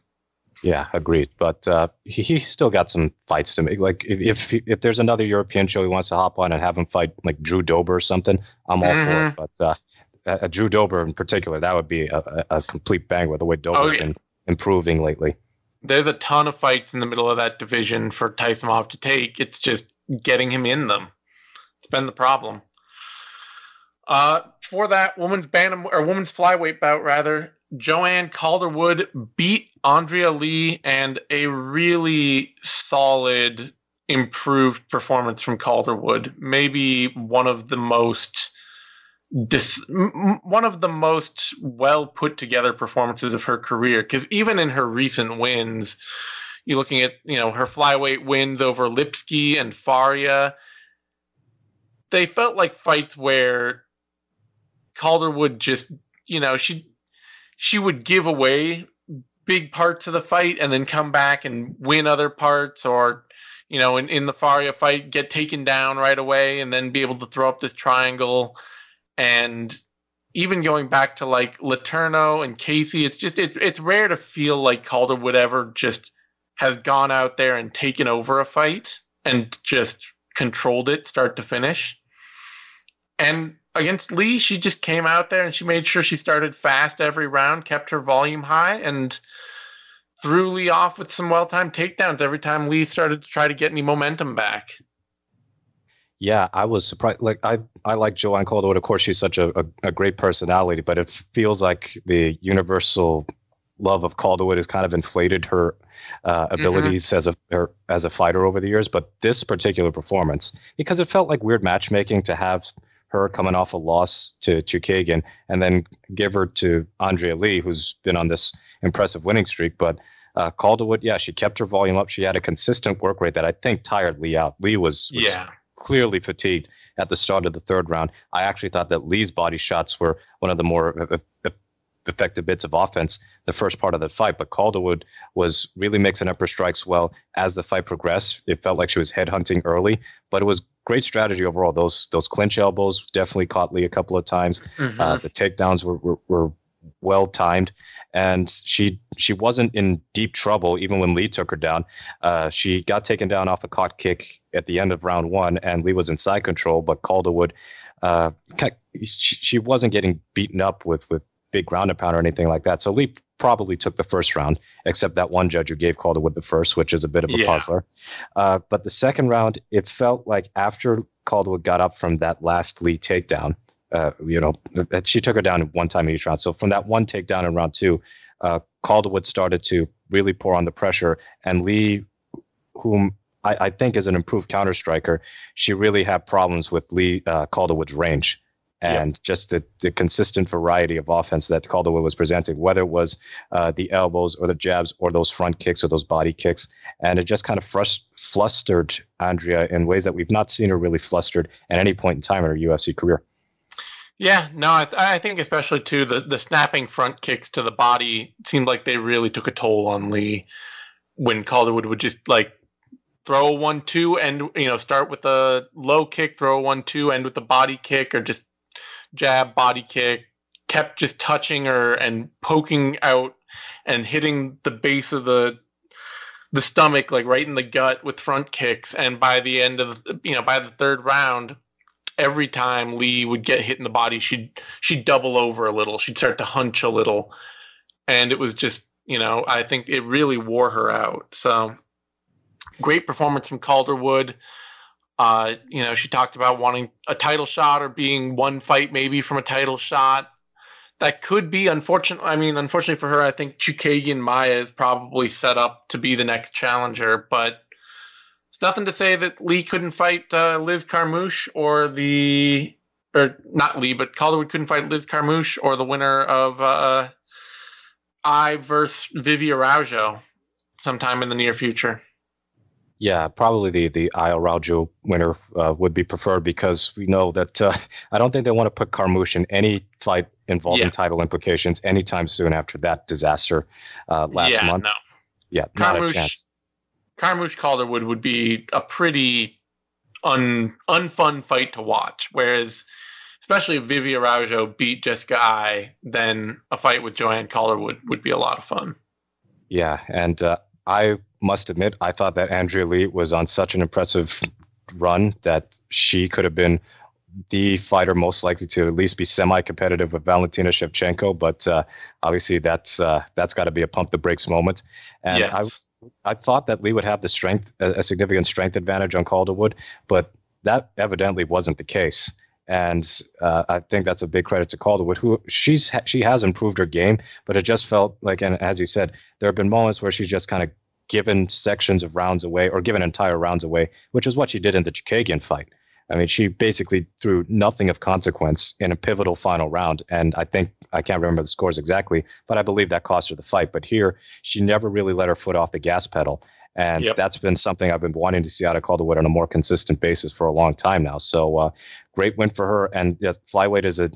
Yeah, agreed. But he still got some fights to make. Like if there's another European show he wants to hop on and have him fight like Drew Dober or something, I'm all for it. But Drew Dober in particular, that would be a complete bang with the way Dober's been improving lately. There's a ton of fights in the middle of that division for Taisimov to take. It's just getting him in them. It's been the problem. For that women's flyweight bout, Joanne Calderwood beat Andrea Lee, and a really solid, improved performance from Calderwood. Maybe one of the most well put together performances of her career. Because even in her recent wins, you're looking at her flyweight wins over Lipsky and Faria. They felt like fights where Calderwood just she would give away big parts of the fight and then come back and win other parts, or in the Faria fight get taken down right away and then be able to throw up this triangle. And even going back to like Letourneau and Casey, it's rare to feel like Calderwood ever just has gone out there and taken over a fight and just controlled it start to finish. And against Lee, she just came out there and she made sure she started fast every round, kept her volume high, and threw Lee off with some well-timed takedowns every time Lee started to try to get any momentum back. Yeah, I was surprised. Like I like Joanne Calderwood. Of course, she's such a great personality, but it feels like the universal love of Calderwood has kind of inflated her abilities as a fighter over the years. But this particular performance, because it felt like weird matchmaking to have her coming off a loss to Chookagian and then give her to Andrea Lee, who's been on this impressive winning streak. But Calderwood, yeah, she kept her volume up. She had a consistent work rate that I think tired Lee out. Lee was clearly fatigued at the start of the third round. I actually thought that Lee's body shots were one of the more effective bits of offense the first part of the fight, but Calderwood was really mixing up her strikes well as the fight progressed. It felt like she was headhunting early, but it was great strategy overall. Those clinch elbows definitely caught Lee a couple of times. The takedowns were well timed, and she wasn't in deep trouble even when Lee took her down. She got taken down off a caught kick at the end of round one, and Lee was in side control, but Calderwood, she wasn't getting beaten up with big ground and pound or anything like that. So Lee probably took the first round, except that one judge who gave Calderwood the first, which is a bit of a puzzler. But the second round, it felt like after Calderwood got up from that last Lee takedown, She took her down one time in each round. So from that one takedown in round 2, Calderwood started to really pour on the pressure, and Lee, whom I think is an improved counter striker, she really had problems with Lee Calderwood's range and just the consistent variety of offense that Calderwood was presenting, whether it was the elbows or the jabs or those front kicks or those body kicks. And it just kind of flustered Andrea in ways that we've not seen her really flustered at any point in time in her UFC career. Yeah, no, I think especially too the snapping front kicks to the body seemed like they really took a toll on Lee when Calderwood would just like throw a 1-2 and start with a low kick, throw a 1-2, end with a body kick, or just jab, body kick, kept just touching her and poking out and hitting the base of the stomach, like right in the gut with front kicks. And by the end of by the third round, every time Lee would get hit in the body, she'd double over a little. She'd start to hunch a little. And it was just, I think it really wore her out. So great performance from Calderwood. She talked about wanting a title shot or being one fight maybe from a title shot. That could be unfortunately for her, I think Chookagian Maia is probably set up to be the next challenger, but it's nothing to say that Lee couldn't fight Liz Carmouche but Calderwood couldn't fight Liz Carmouche or the winner of I versus Vivi Araujo sometime in the near future. Yeah, probably the Araujo winner would be preferred, because we know that I don't think they want to put Carmouche in any fight involving title implications anytime soon after that disaster last month. No. Yeah, not a chance. Carmouche Calderwood would be a pretty unfun fight to watch, whereas especially if Vivi Araujo beat Jessica Ai, then a fight with Joanne Calderwood would be a lot of fun. Yeah, and I must admit, I thought that Andrea Lee was on such an impressive run that she could have been the fighter most likely to at least be semi-competitive with Valentina Shevchenko, but obviously that's got to be a pump the brakes moment. And yes. I thought that Lee would have a significant strength advantage on Calderwood, but that evidently wasn't the case. And I think that's a big credit to Calderwood, who she has improved her game, but it just felt like, and as you said, there have been moments where she's just kind of given sections of rounds away or given entire rounds away, which is what she did in the Chookagian fight. I mean, she basically threw nothing of consequence in a pivotal final round. And I can't remember the scores exactly, but I believe that cost her the fight. But here, she never really let her foot off the gas pedal. And that's been something I've been wanting to see out of Calderwood on a more consistent basis for a long time now. So great win for her. And yes, flyweight is a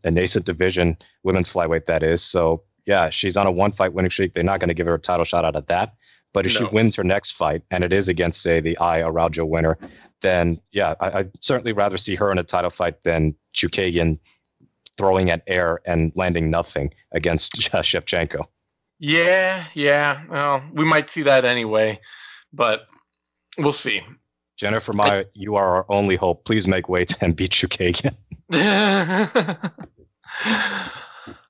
nascent division, women's flyweight that is. So yeah, she's on a one-fight winning streak. They're not going to give her a title shot out of that. But if she wins her next fight, and it is against, say, the Araujo winner, then yeah, I'd certainly rather see her in a title fight than Chookagian throwing at air and landing nothing against Shevchenko. Yeah. Well, we might see that anyway, but we'll see. Jennifer Maia, you are our only hope. Please make weight and beat Chookagian.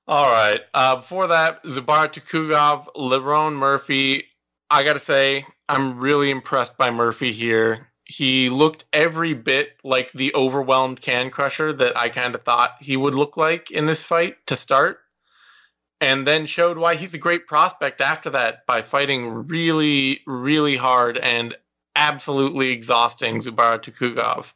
All right. Before that, Zubair Tukhugov, Lerone Murphy. I got to say, I'm really impressed by Murphy here. He looked every bit like the overwhelmed can crusher that I kind of thought he would look like in this fight to start, and then showed why he's a great prospect after that by fighting really, really hard and absolutely exhausting Zubair Tukhugov.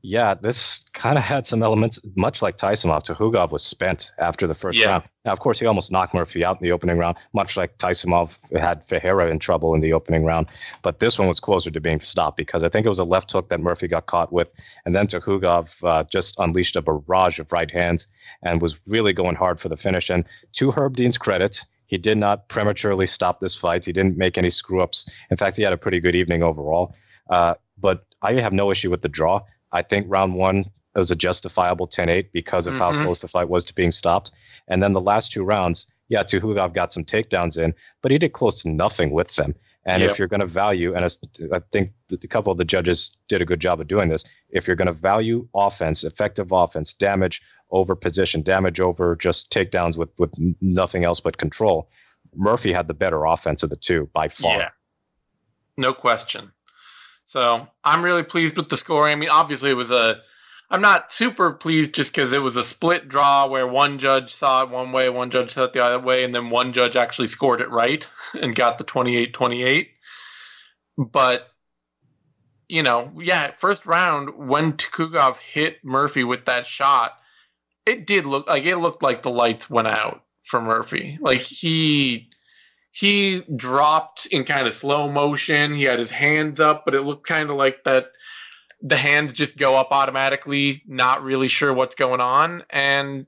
Yeah, this kind of had some elements, much like Taisumov. Tukhugov was spent after the first round. Now, of course, he almost knocked Murphy out in the opening round, much like Taisumov had Ferreira in trouble in the opening round. But this one was closer to being stopped because I think it was a left hook that Murphy got caught with. And then Tukhugov just unleashed a barrage of right hands and was really going hard for the finish. And to Herb Dean's credit, he did not prematurely stop this fight. He didn't make any screw-ups. In fact, he had a pretty good evening overall. But I have no issue with the draw. I think round one, it was a justifiable 10-8 because of how close the fight was to being stopped. And then the last two rounds, Tukhugov got some takedowns in, but he did close to nothing with them. And if you're going to value, and I think a couple of the judges did a good job of doing this, if you're going to value offense, effective offense, damage over position, damage over just takedowns with nothing else but control, Murphy had the better offense of the two by far. Yeah, no question. So I'm really pleased with the scoring. I mean, obviously it was a I'm not super pleased just because it was a split draw where one judge saw it one way, one judge saw it the other way, and then one judge actually scored it right and got the 28-28. But, first round, when Tukugov hit Murphy with that shot, it looked like the lights went out for Murphy. Like, he dropped in kind of slow motion. He had his hands up, but it looked kind of like that the hands just go up automatically, not really sure what's going on. And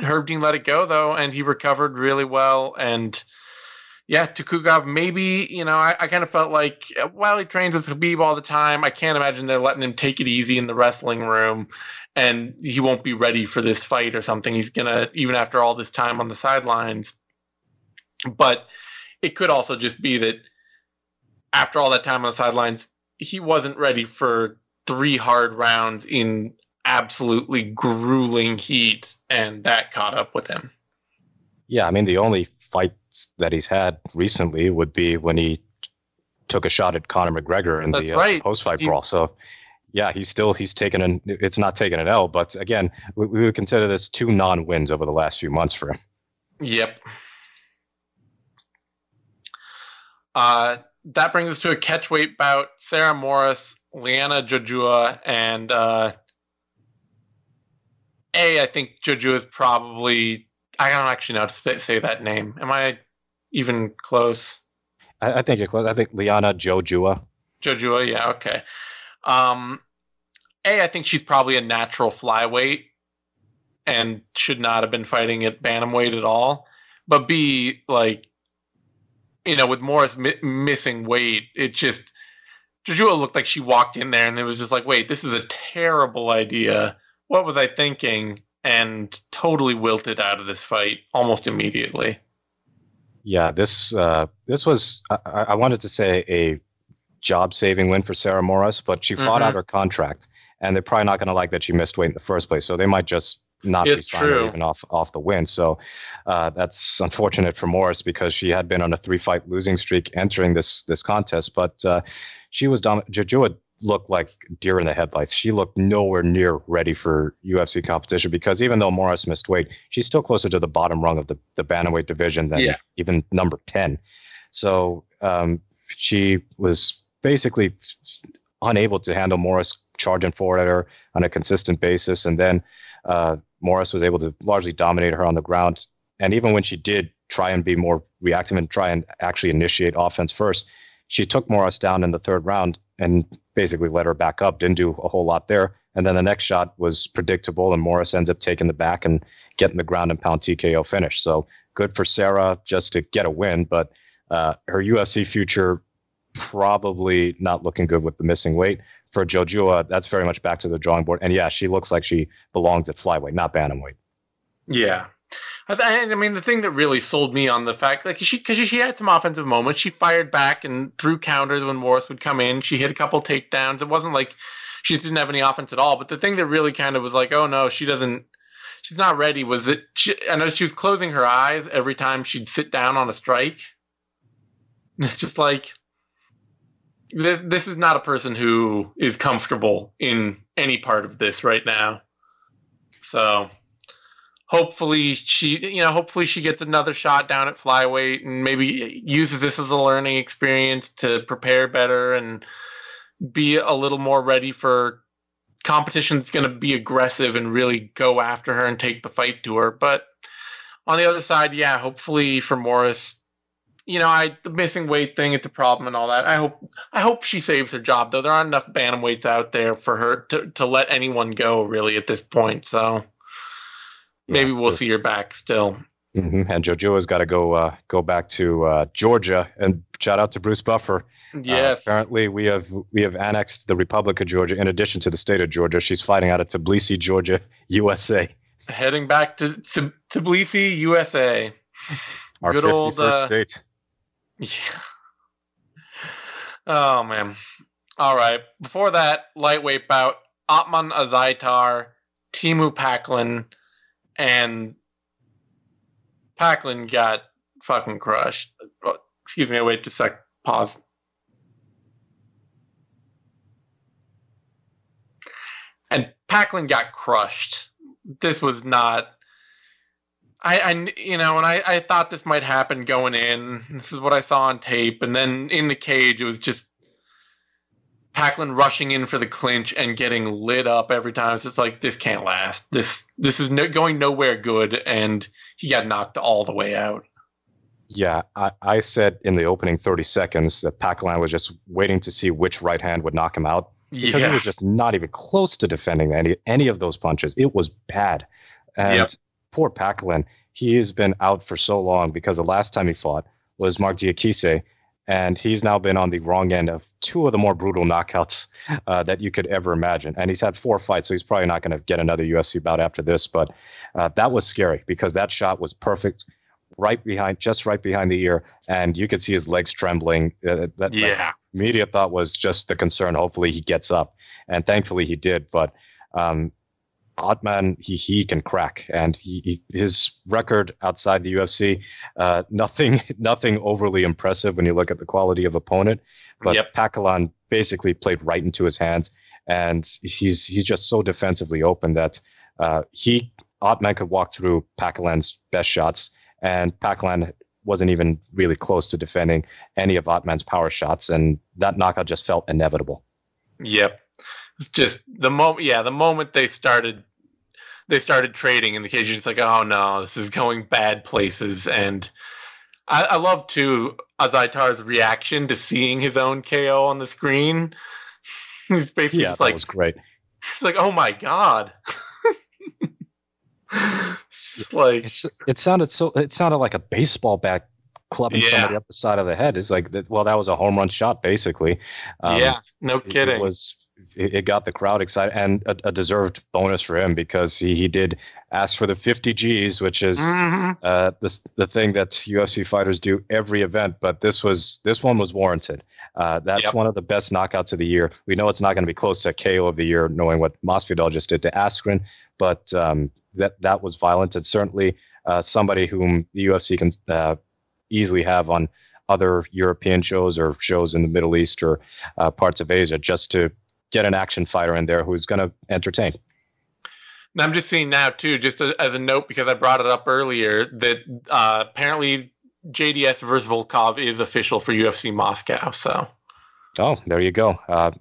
Herb Dean let it go, though, and he recovered really well. And yeah, Tukugov, maybe, I kind of felt like while he trains with Khabib all the time, I can't imagine they're letting him take it easy in the wrestling room and he won't be ready for this fight or something. He's going to, even after all this time on the sidelines. But it could also just be that after all that time on the sidelines, he wasn't ready for 3 hard rounds in absolutely grueling heat, and that caught up with him. Yeah, I mean, the only fights that he's had recently would be when he took a shot at Conor McGregor in the post-fight brawl. So, yeah, he's taken it's not taking an L, but again, we would consider this 2 non-wins over the last few months for him. Yep. That brings us to a catchweight bout. Sarah Morris, Liana Jojua, and I think Jojua is probably... I don't actually know how to say that name. Am I even close? I think you're close. I think Liana Jojua. Jojua, yeah, okay. I think she's probably a natural flyweight and should not have been fighting at bantamweight at all. But B, like, with Morris missing weight, it just... Jojua looked like she walked in there and it was just like, wait, this is a terrible idea. What was I thinking? And totally wilted out of this fight almost immediately. Yeah, this was, I wanted to say, a job-saving win for Sarah Morris, but she fought out her contract, and they're probably not going to like that she missed weight in the first place, so they might just not be signing her even off the win. So that's unfortunate for Morris because she had been on a 3-fight losing streak entering this contest, but she was dominant. Jojua looked like deer in the headlights. She looked nowhere near ready for UFC competition because even though Morris missed weight, she's still closer to the bottom rung of the bantamweight division than even number 10. So she was basically unable to handle Morris charging forward at her on a consistent basis. And then Morris was able to largely dominate her on the ground. And even when she did try and be more reactive and try and actually initiate offense first, she took Morris down in the 3rd round and basically let her back up, didn't do a whole lot there. And then the next shot was predictable, and Morris ends up taking the back and getting the ground and pound TKO finish. So good for Sarah just to get a win, but her UFC future probably not looking good with the missing weight. For Jojua, that's very much back to the drawing board. And yeah, she looks like she belongs at flyweight, not bantamweight. Yeah. I mean, the thing that really sold me on the fact, like, because she had some offensive moments. She fired back and threw counters when Morris would come in. She hit a couple takedowns. It wasn't like she didn't have any offense at all. But the thing that really kind of was like, oh no, she's not ready, was that I know she was closing her eyes every time she'd sit down on a strike. And it's just like, this is not a person who is comfortable in any part of this right now. So... Hopefully she gets another shot down at flyweight and maybe uses this as a learning experience to prepare better and be a little more ready for competition that's going to be aggressive and really go after her and take the fight to her. But on the other side, yeah, hopefully for Morris, the missing weight thing, it's a problem and all that. I hope she saves her job, though. There aren't enough bantamweights out there for her to let anyone go really at this point. So. Maybe we'll see her back still. Mm-hmm. And Jojoa's got to go back to Georgia. And shout out to Bruce Buffer. Yes. Apparently, we have annexed the Republic of Georgia in addition to the state of Georgia. She's fighting out of Tbilisi, Georgia, USA. Heading back to Tbilisi, USA. Our good 51st state. Yeah. Oh, man. All right. Before that, lightweight bout, Atman Azaitar, Timu Packlin. And Packlin got fucking crushed. Oh, excuse me, wait just a sec. Pause. And Packlin got crushed. This was not. I thought this might happen going in. This is what I saw on tape, and then in the cage, it was just Packlin rushing in for the clinch and getting lit up every time. It's just like, this can't last. This is going nowhere good, and he got knocked all the way out. Yeah, I said in the opening 30 seconds that Packlin was just waiting to see which right hand would knock him out, because he was just not even close to defending any of those punches. It was bad. And poor Packlin, he has been out for so long because the last time he fought was Mark Diakise, and he's now been on the wrong end of two of the more brutal knockouts that you could ever imagine. And he's had 4 fights, so he's probably not going to get another UFC bout after this. But that was scary because that shot was perfect, just right behind the ear, and you could see his legs trembling. That immediate thought was just the concern. Hopefully he gets up, and thankfully he did. But Ottman, he can crack, and his record outside the UFC, nothing overly impressive when you look at the quality of opponent. But Packlin basically played right into his hands, and he's just so defensively open that Ottman could walk through Packlin's best shots, and Packlin wasn't even really close to defending any of Ottman's power shots, and that knockout just felt inevitable. Yep. It's just the moment they started trading in the cage, you're just like, oh no, this is going bad places. And I love too Azaitar's reaction to seeing his own KO on the screen. He's basically just like, that was great. He's like, oh my god. It's like it sounded like a baseball bat clubbing somebody up the side of the head. It's like, well, that was a home run shot, basically. No kidding. It got the crowd excited, and a deserved bonus for him, because he did ask for the 50 Gs, which is the thing that UFC fighters do every event. But this one was warranted. That's one of the best knockouts of the year. We know it's not going to be close to KO of the year, knowing what Masvidal just did to Askren, but that was violent, and certainly somebody whom the UFC can easily have on other European shows or shows in the Middle East or parts of Asia, just to get an action fighter in there who's going to entertain. And I'm just seeing now too, just as a note, because I brought it up earlier, that apparently JDS versus Volkov is official for UFC Moscow. So, there you go.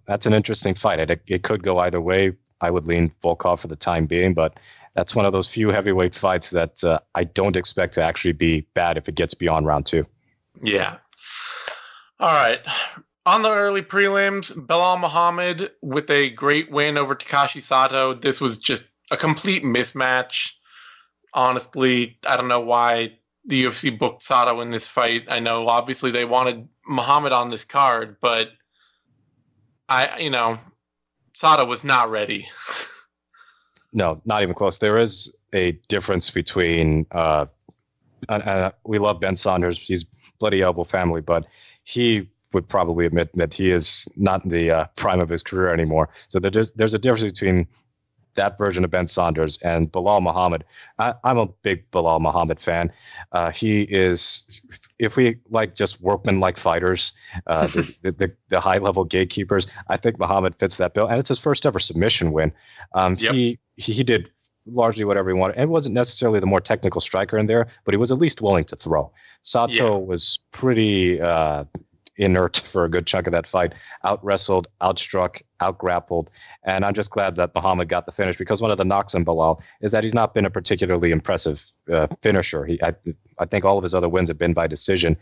That's an interesting fight. It could go either way. I would lean Volkov for the time being, but that's one of those few heavyweight fights that I don't expect to actually be bad if it gets beyond round 2. Yeah. All right. On the early prelims, Belal Muhammad with a great win over Takashi Sato. This was just a complete mismatch. Honestly, I don't know why the UFC booked Sato in this fight. I know obviously they wanted Muhammad on this card, but Sato was not ready. No, not even close. There is a difference between we love Ben Saunders. He's bloody elbow family, but he would probably admit that he is not in the prime of his career anymore. So there's a difference between that version of Ben Saunders and Belal Muhammad. I'm a big Belal Muhammad fan. He is, if we like just workman-like fighters, the high-level gatekeepers, I think Muhammad fits that bill. And it's his first ever submission win. He did largely whatever he wanted. It wasn't necessarily the more technical striker in there, but he was at least willing to throw. Sato was pretty inert for a good chunk of that fight, out-wrestled, outstruck, out-grappled, and I'm just glad that Muhammad got the finish, because one of the knocks on Belal is that he's not been a particularly impressive finisher. I think all of his other wins have been by decision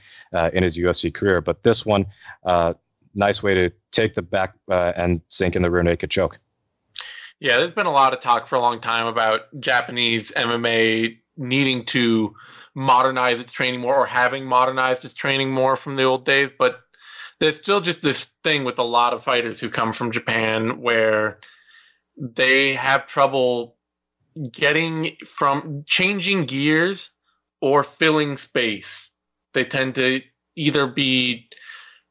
in his UFC career, but this one, nice way to take the back and sink in the rear naked choke. Yeah, there's been a lot of talk for a long time about Japanese MMA needing to modernize its training more, or having modernized its training more from the old days, but there's still just this thing with a lot of fighters who come from Japan where they have trouble changing gears or filling space. They tend to either be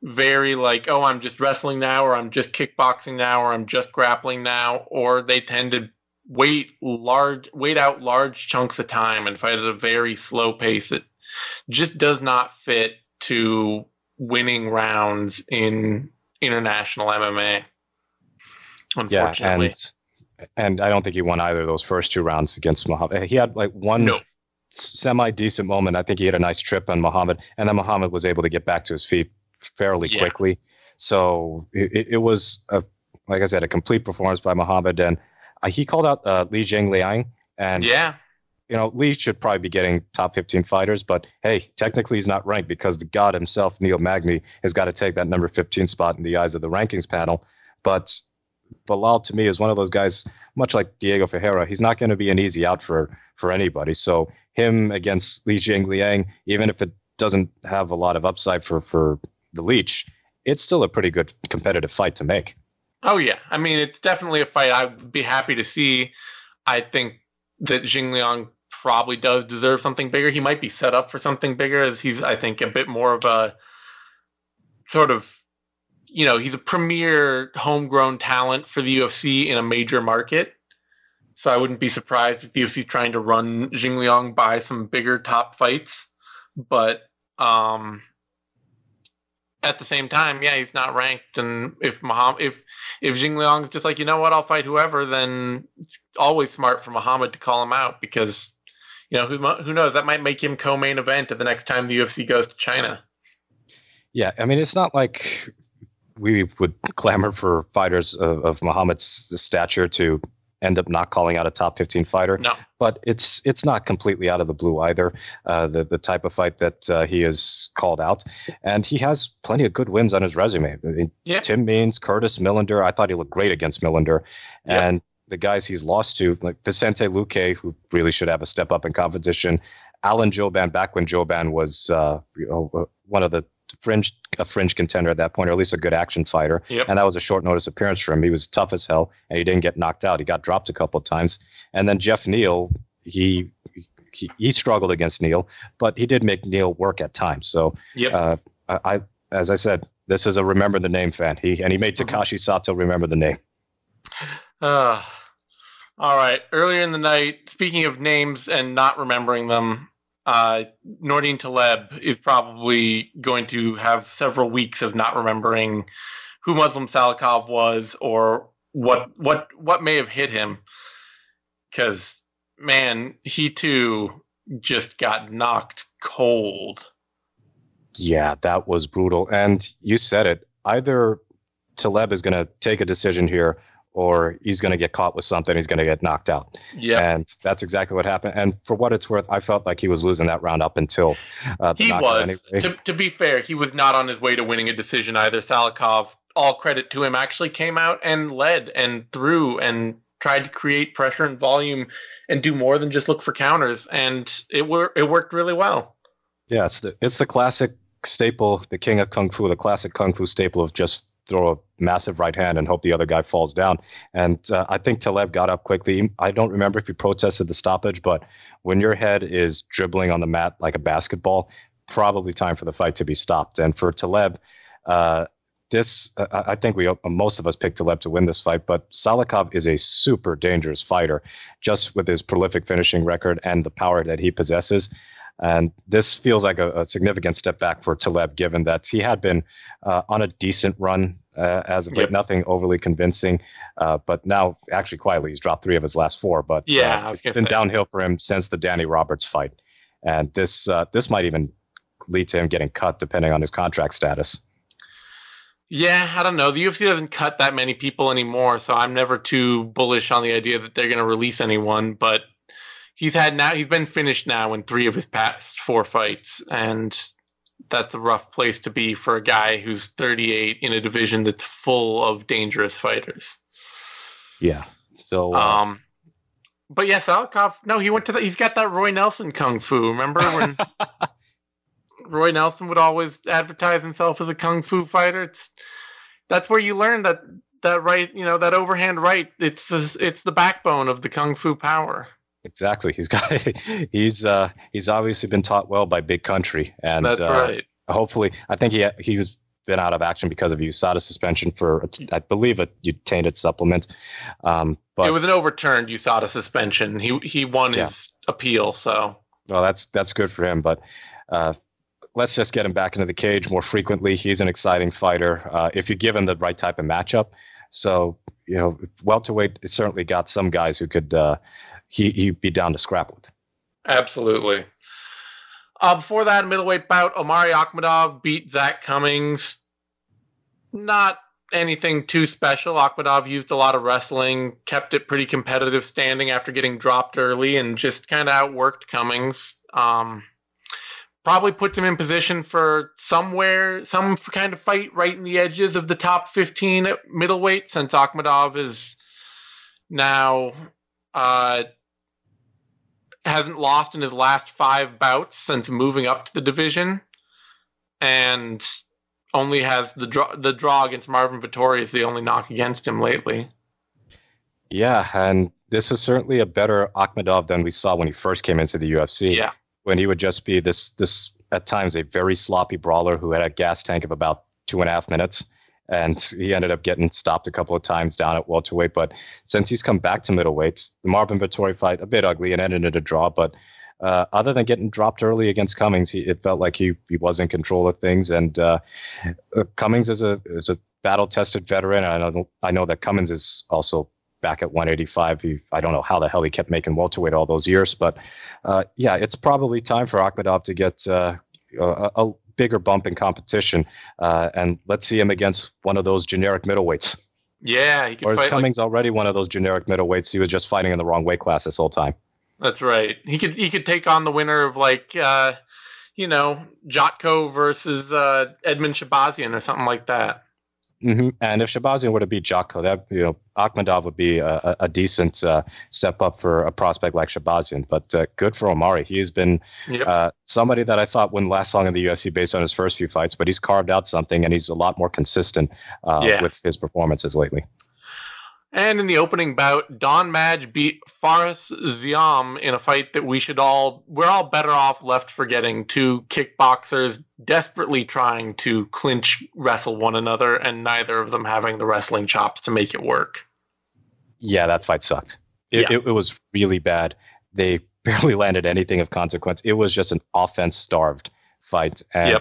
very like, oh, I'm just wrestling now, or I'm just kickboxing now, or I'm just grappling now, or they tend to wait out large chunks of time and fight at a very slow pace. It just does not fit to winning rounds in international MMA, unfortunately. And I don't think he won either of those first 2 rounds against Muhammad. He had like one semi-decent moment. I think he had a nice trip on Muhammad, and then Muhammad was able to get back to his feet fairly quickly. So it was, like I said, a complete performance by Muhammad. And he called out Li Jingliang. And, Li should probably be getting top 15 fighters. But, hey, technically he's not ranked because the god himself, Neil Magny, has got to take that number 15 spot in the eyes of the rankings panel. But Bilal, to me, is one of those guys, much like Diego Ferreira. He's not going to be an easy out for anybody. So him against Li Jingliang, even if it doesn't have a lot of upside for the Leech, it's still a pretty good competitive fight to make. Oh, yeah. I mean, it's definitely a fight I'd be happy to see. I think that Jingliang probably does deserve something bigger. He might be set up for something bigger, as he's, I think, a bit more of a sort of, he's a premier homegrown talent for the UFC in a major market. So I wouldn't be surprised if the UFC is trying to run Jingliang by some bigger top fights. But at the same time, he's not ranked. And if Jingliang is just like, you know what, I'll fight whoever, then it's always smart for Muhammad to call him out because, who knows, that might make him co-main event at the next time the UFC goes to China. Yeah, I mean, it's not like we would clamor for fighters of Muhammad's stature to end up not calling out a top 15 fighter. No. But it's not completely out of the blue either, the type of fight that he has called out. And he has plenty of good wins on his resume. I mean, Tim Means, Curtis Millender. I thought he looked great against Millender. And the guys he's lost to, like Vicente Luque, who really should have a step up in competition. Alan Jouban, back when Jouban was one of the a fringe contender at that point, or at least a good action fighter. Yep. And that was a short notice appearance for him. He was tough as hell, and he didn't get knocked out. He got dropped a couple of times. And then Jeff Neal, he struggled against Neal, but he did make Neal work at times. So as I said, this is a remember the name fan. He made Takashi Sato remember the name. All right. Earlier in the night, speaking of names and not remembering them, Nordine Taleb is probably going to have several weeks of not remembering who Muslim Salikov was or what may have hit him. Because, man, he too just got knocked cold. Yeah, that was brutal. And you said it. Either Taleb is going to take a decision here or he's going to get caught with something. He's going to get knocked out. Yeah. And that's exactly what happened. And for what it's worth, I felt like he was losing that round up until he was. Anyway. To be fair, he was not on his way to winning a decision either. Salikov, all credit to him, actually came out and led and threw and tried to create pressure and volume and do more than just look for counters. And it worked really well. Yeah, it's the classic staple, the king of Kung Fu, the classic Kung Fu staple of just throw a massive right hand and hope the other guy falls down. And I think Taleb got up quickly. I don't remember if he protested the stoppage, but when your head is dribbling on the mat like a basketball, probably time for the fight to be stopped. And for Taleb, I think most of us picked Taleb to win this fight, but Salikov is a super dangerous fighter just with his prolific finishing record and the power that he possesses. And this feels like a significant step back for Taleb, given that he had been on a decent run as of late, nothing overly convincing. But now, actually, quietly, he's dropped 3 of his last 4. But it's been downhill for him since the Danny Roberts fight. And this might even lead to him getting cut, depending on his contract status. Yeah, I don't know. The UFC doesn't cut that many people anymore, so I'm never too bullish on the idea that they're going to release anyone. But he's been finished now in 3 of his past 4 fights, and that's a rough place to be for a guy who's 38 in a division that's full of dangerous fighters. Yeah. So. But yeah, Salikov. No, he's got that Roy Nelson kung fu. Remember when Roy Nelson would always advertise himself as a kung fu fighter? That's where you learn that right, that overhand right. It's the backbone of the kung fu power. Exactly. He's obviously been taught well by Big Country, and that's right. Hopefully, I think he was been out of action because of USADA suspension for, I believe, a tainted supplement. But it was an overturned USADA suspension. He won his appeal, so. Well, that's good for him. But let's just get him back into the cage more frequently. He's an exciting fighter if you give him the right type of matchup. So welterweight certainly got some guys who could he'd be down to scrap with. Absolutely. Before that, middleweight bout, Omari Akhmedov beat Zach Cummings. Not anything too special. Akhmedov used a lot of wrestling, kept it pretty competitive standing after getting dropped early, and just kind of outworked Cummings. Probably puts him in position for some kind of fight right in the edges of the top 15 at middleweight, since Akhmedov is now hasn't lost in his last 5 bouts since moving up to the division, and only has the draw against Marvin Vettori is the only knock against him lately. Yeah, and this is certainly a better Akhmedov than we saw when he first came into the UFC. Yeah. When he would just be this at times a very sloppy brawler who had a gas tank of about 2.5 minutes, and he ended up getting stopped a couple of times down at welterweight. But since he's come back to middleweights, the Marvin Vettori fight, a bit ugly and ended in a draw, but other than getting dropped early against Cummings, it felt like he was in control of things. And Cummings is a battle-tested veteran. I know that Cummings is also back at 185. I don't know how the hell he kept making welterweight all those years, but it's probably time for Akhmedov to get a bigger bump in competition, and let's see him against one of those generic middleweights. Yeah, he could. Or is Cummings already one of those generic middleweights? He was just fighting in the wrong weight class this whole time. That's right. He could take on the winner of Jotko versus Edmund Shabazian or something like that. Mm-hmm. And if Shabazian were to beat Jotko, that Akhmedov would be a decent step up for a prospect like Shabazian. But good for Omari. He has been somebody that I thought wouldn't last long in the UFC based on his first few fights, but he's carved out something, and he's a lot more consistent with his performances lately. And in the opening bout, Don Madge beat Faris Ziam in a fight that we're all better off left forgetting. 2 kickboxers desperately trying to clinch wrestle one another, and neither of them having the wrestling chops to make it work. Yeah, that fight sucked. It was really bad. They barely landed anything of consequence. It was just an offense-starved fight. And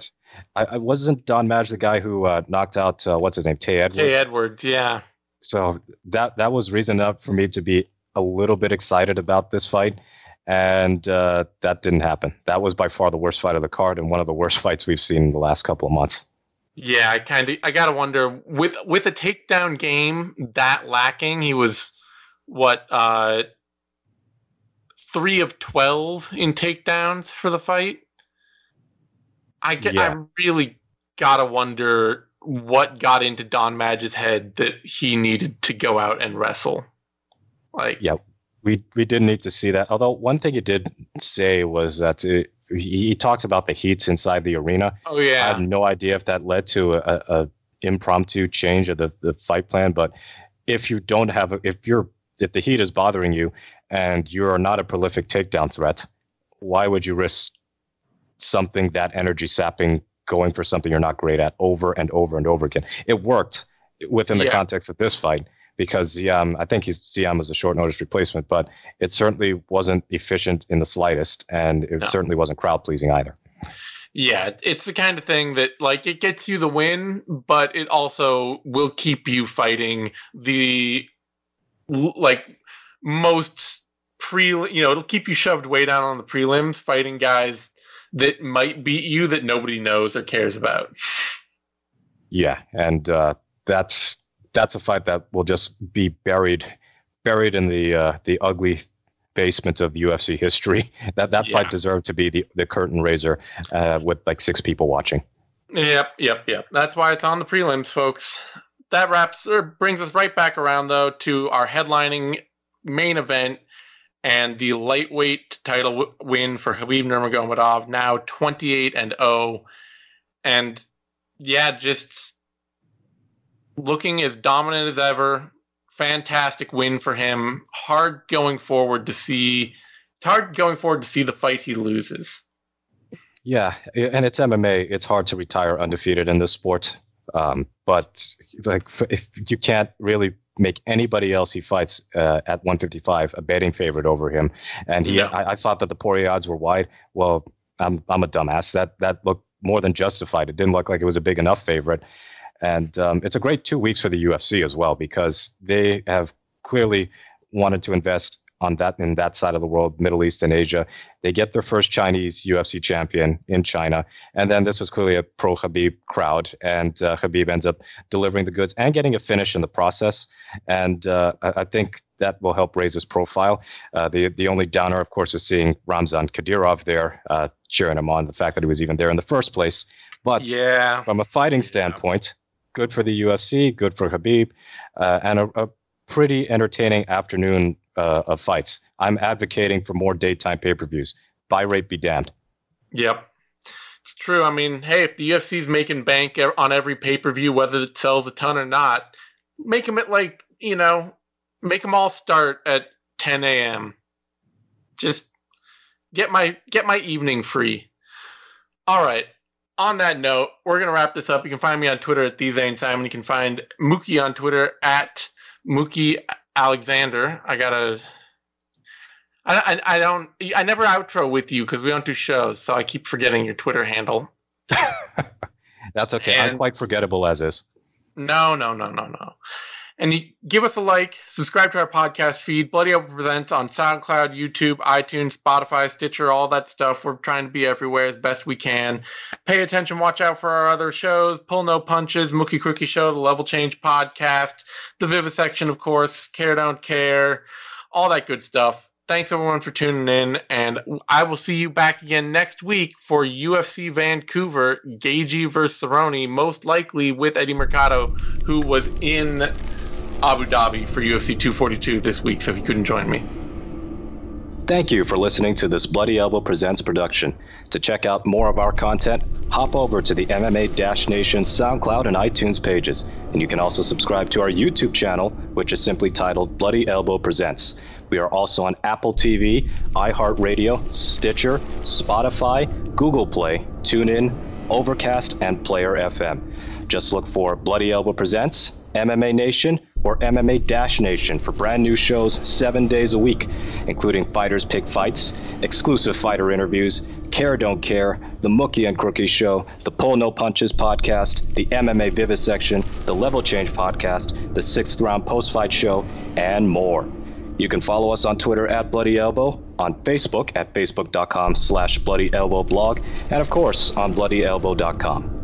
I wasn't Don Madge the guy who knocked out, what's his name, Tay Edwards? Tay Edwards, yeah. So that was reason enough for me to be a little bit excited about this fight, and that didn't happen. That was by far the worst fight of the card, and one of the worst fights we've seen in the last couple of months. Yeah, I gotta wonder with a takedown game that lacking. He was 3 of 12 in takedowns for the fight. I really gotta wonder what got into Don Madge's head that he needed to go out and wrestle. We didn't need to see that. Although one thing he did say was that he talked about the heats inside the arena. Oh yeah, I have no idea if that led to a impromptu change of the fight plan. But if you don't have if the heat is bothering you and you're not a prolific takedown threat, why would you risk something that energy sapping, going for something you're not great at over and over and over again? It worked within the context of this fight because I think Ziam was a short notice replacement, but it certainly wasn't efficient in the slightest, and it certainly wasn't crowd pleasing either. Yeah, it's the kind of thing that it gets you the win, but it also will keep you fighting the most it'll keep you shoved way down on the prelims, fighting guys that might beat you that nobody knows or cares about. Yeah, and that's a fight that will just be buried in the ugly basement of UFC history. That fight deserved to be the curtain raiser with 6 people watching. Yep. That's why it's on the prelims, folks. That brings us right back around though to our headlining main event and the lightweight title win for Khabib Nurmagomedov, now 28-0. And just looking as dominant as ever. Fantastic win for him. It's hard going forward to see the fight he loses. Yeah, and it's MMA. It's hard to retire undefeated in this sport. But if you can't really make anybody else he fights at 155 a betting favorite over him, and I thought that the Poirier odds were wide. Well, I'm a dumbass. That looked more than justified. It didn't look like it was a big enough favorite. And it's a great 2 weeks for the UFC as well, because they have clearly wanted to invest on that in that side of the world, Middle East and Asia. They get their first Chinese UFC champion in China. And then this was clearly a pro-Khabib crowd. And Khabib ends up delivering the goods and getting a finish in the process. And I think that will help raise his profile. The only downer, of course, is seeing Ramzan Kadyrov there, cheering him on, the fact that he was even there in the first place. But from a fighting standpoint, good for the UFC, good for Khabib, and a pretty entertaining afternoon of fights. I'm advocating for more daytime pay-per-views. Buy rate be damned. Yep. It's true. I mean, hey, if the UFC's making bank on every pay-per-view, whether it sells a ton or not, make them at make them all start at 10 a.m. Just get my evening free. All right. On that note, we're going to wrap this up. You can find me on Twitter at Zane Simon. You can find Mookie on Twitter at Mookie Alexander. I never outro with you because we don't do shows, so I keep forgetting your Twitter handle. That's okay. I'm quite forgettable as is. No. And you give us a like, subscribe to our podcast feed, Bloody Elbow Presents on SoundCloud, YouTube, iTunes, Spotify, Stitcher, all that stuff. We're trying to be everywhere as best we can. Pay attention, watch out for our other shows, Pull No Punches, Mookie Crookie Show, the Level Change Podcast, the Vivisection, of course, Care Don't Care, all that good stuff. Thanks, everyone, for tuning in, and I will see you back again next week for UFC Vancouver, Gaethje versus Cerrone, most likely with Eddie Mercado, who was in Abu Dhabi for UFC 242 this week, so he couldn't join me. Thank you for listening to this Bloody Elbow Presents production. To check out more of our content, hop over to the MMA-Nation SoundCloud and iTunes pages, and you can also subscribe to our YouTube channel, which is simply titled Bloody Elbow Presents. We are also on Apple TV, iHeartRadio, Stitcher, Spotify, Google Play, TuneIn, Overcast, and Player FM. Just look for Bloody Elbow Presents, MMA Nation, or MMA-Nation for brand new shows 7 days a week, including Fighters Pick Fights, exclusive fighter interviews, Care Don't Care, the Mookie and Crookie Show, the Pull No Punches podcast, the MMA Vivisection, the Level Change podcast, the Sixth Round Post-Fight Show, and more. You can follow us on Twitter at Bloody Elbow, on Facebook at facebook.com/bloodyelbowblog, and of course on bloodyelbow.com.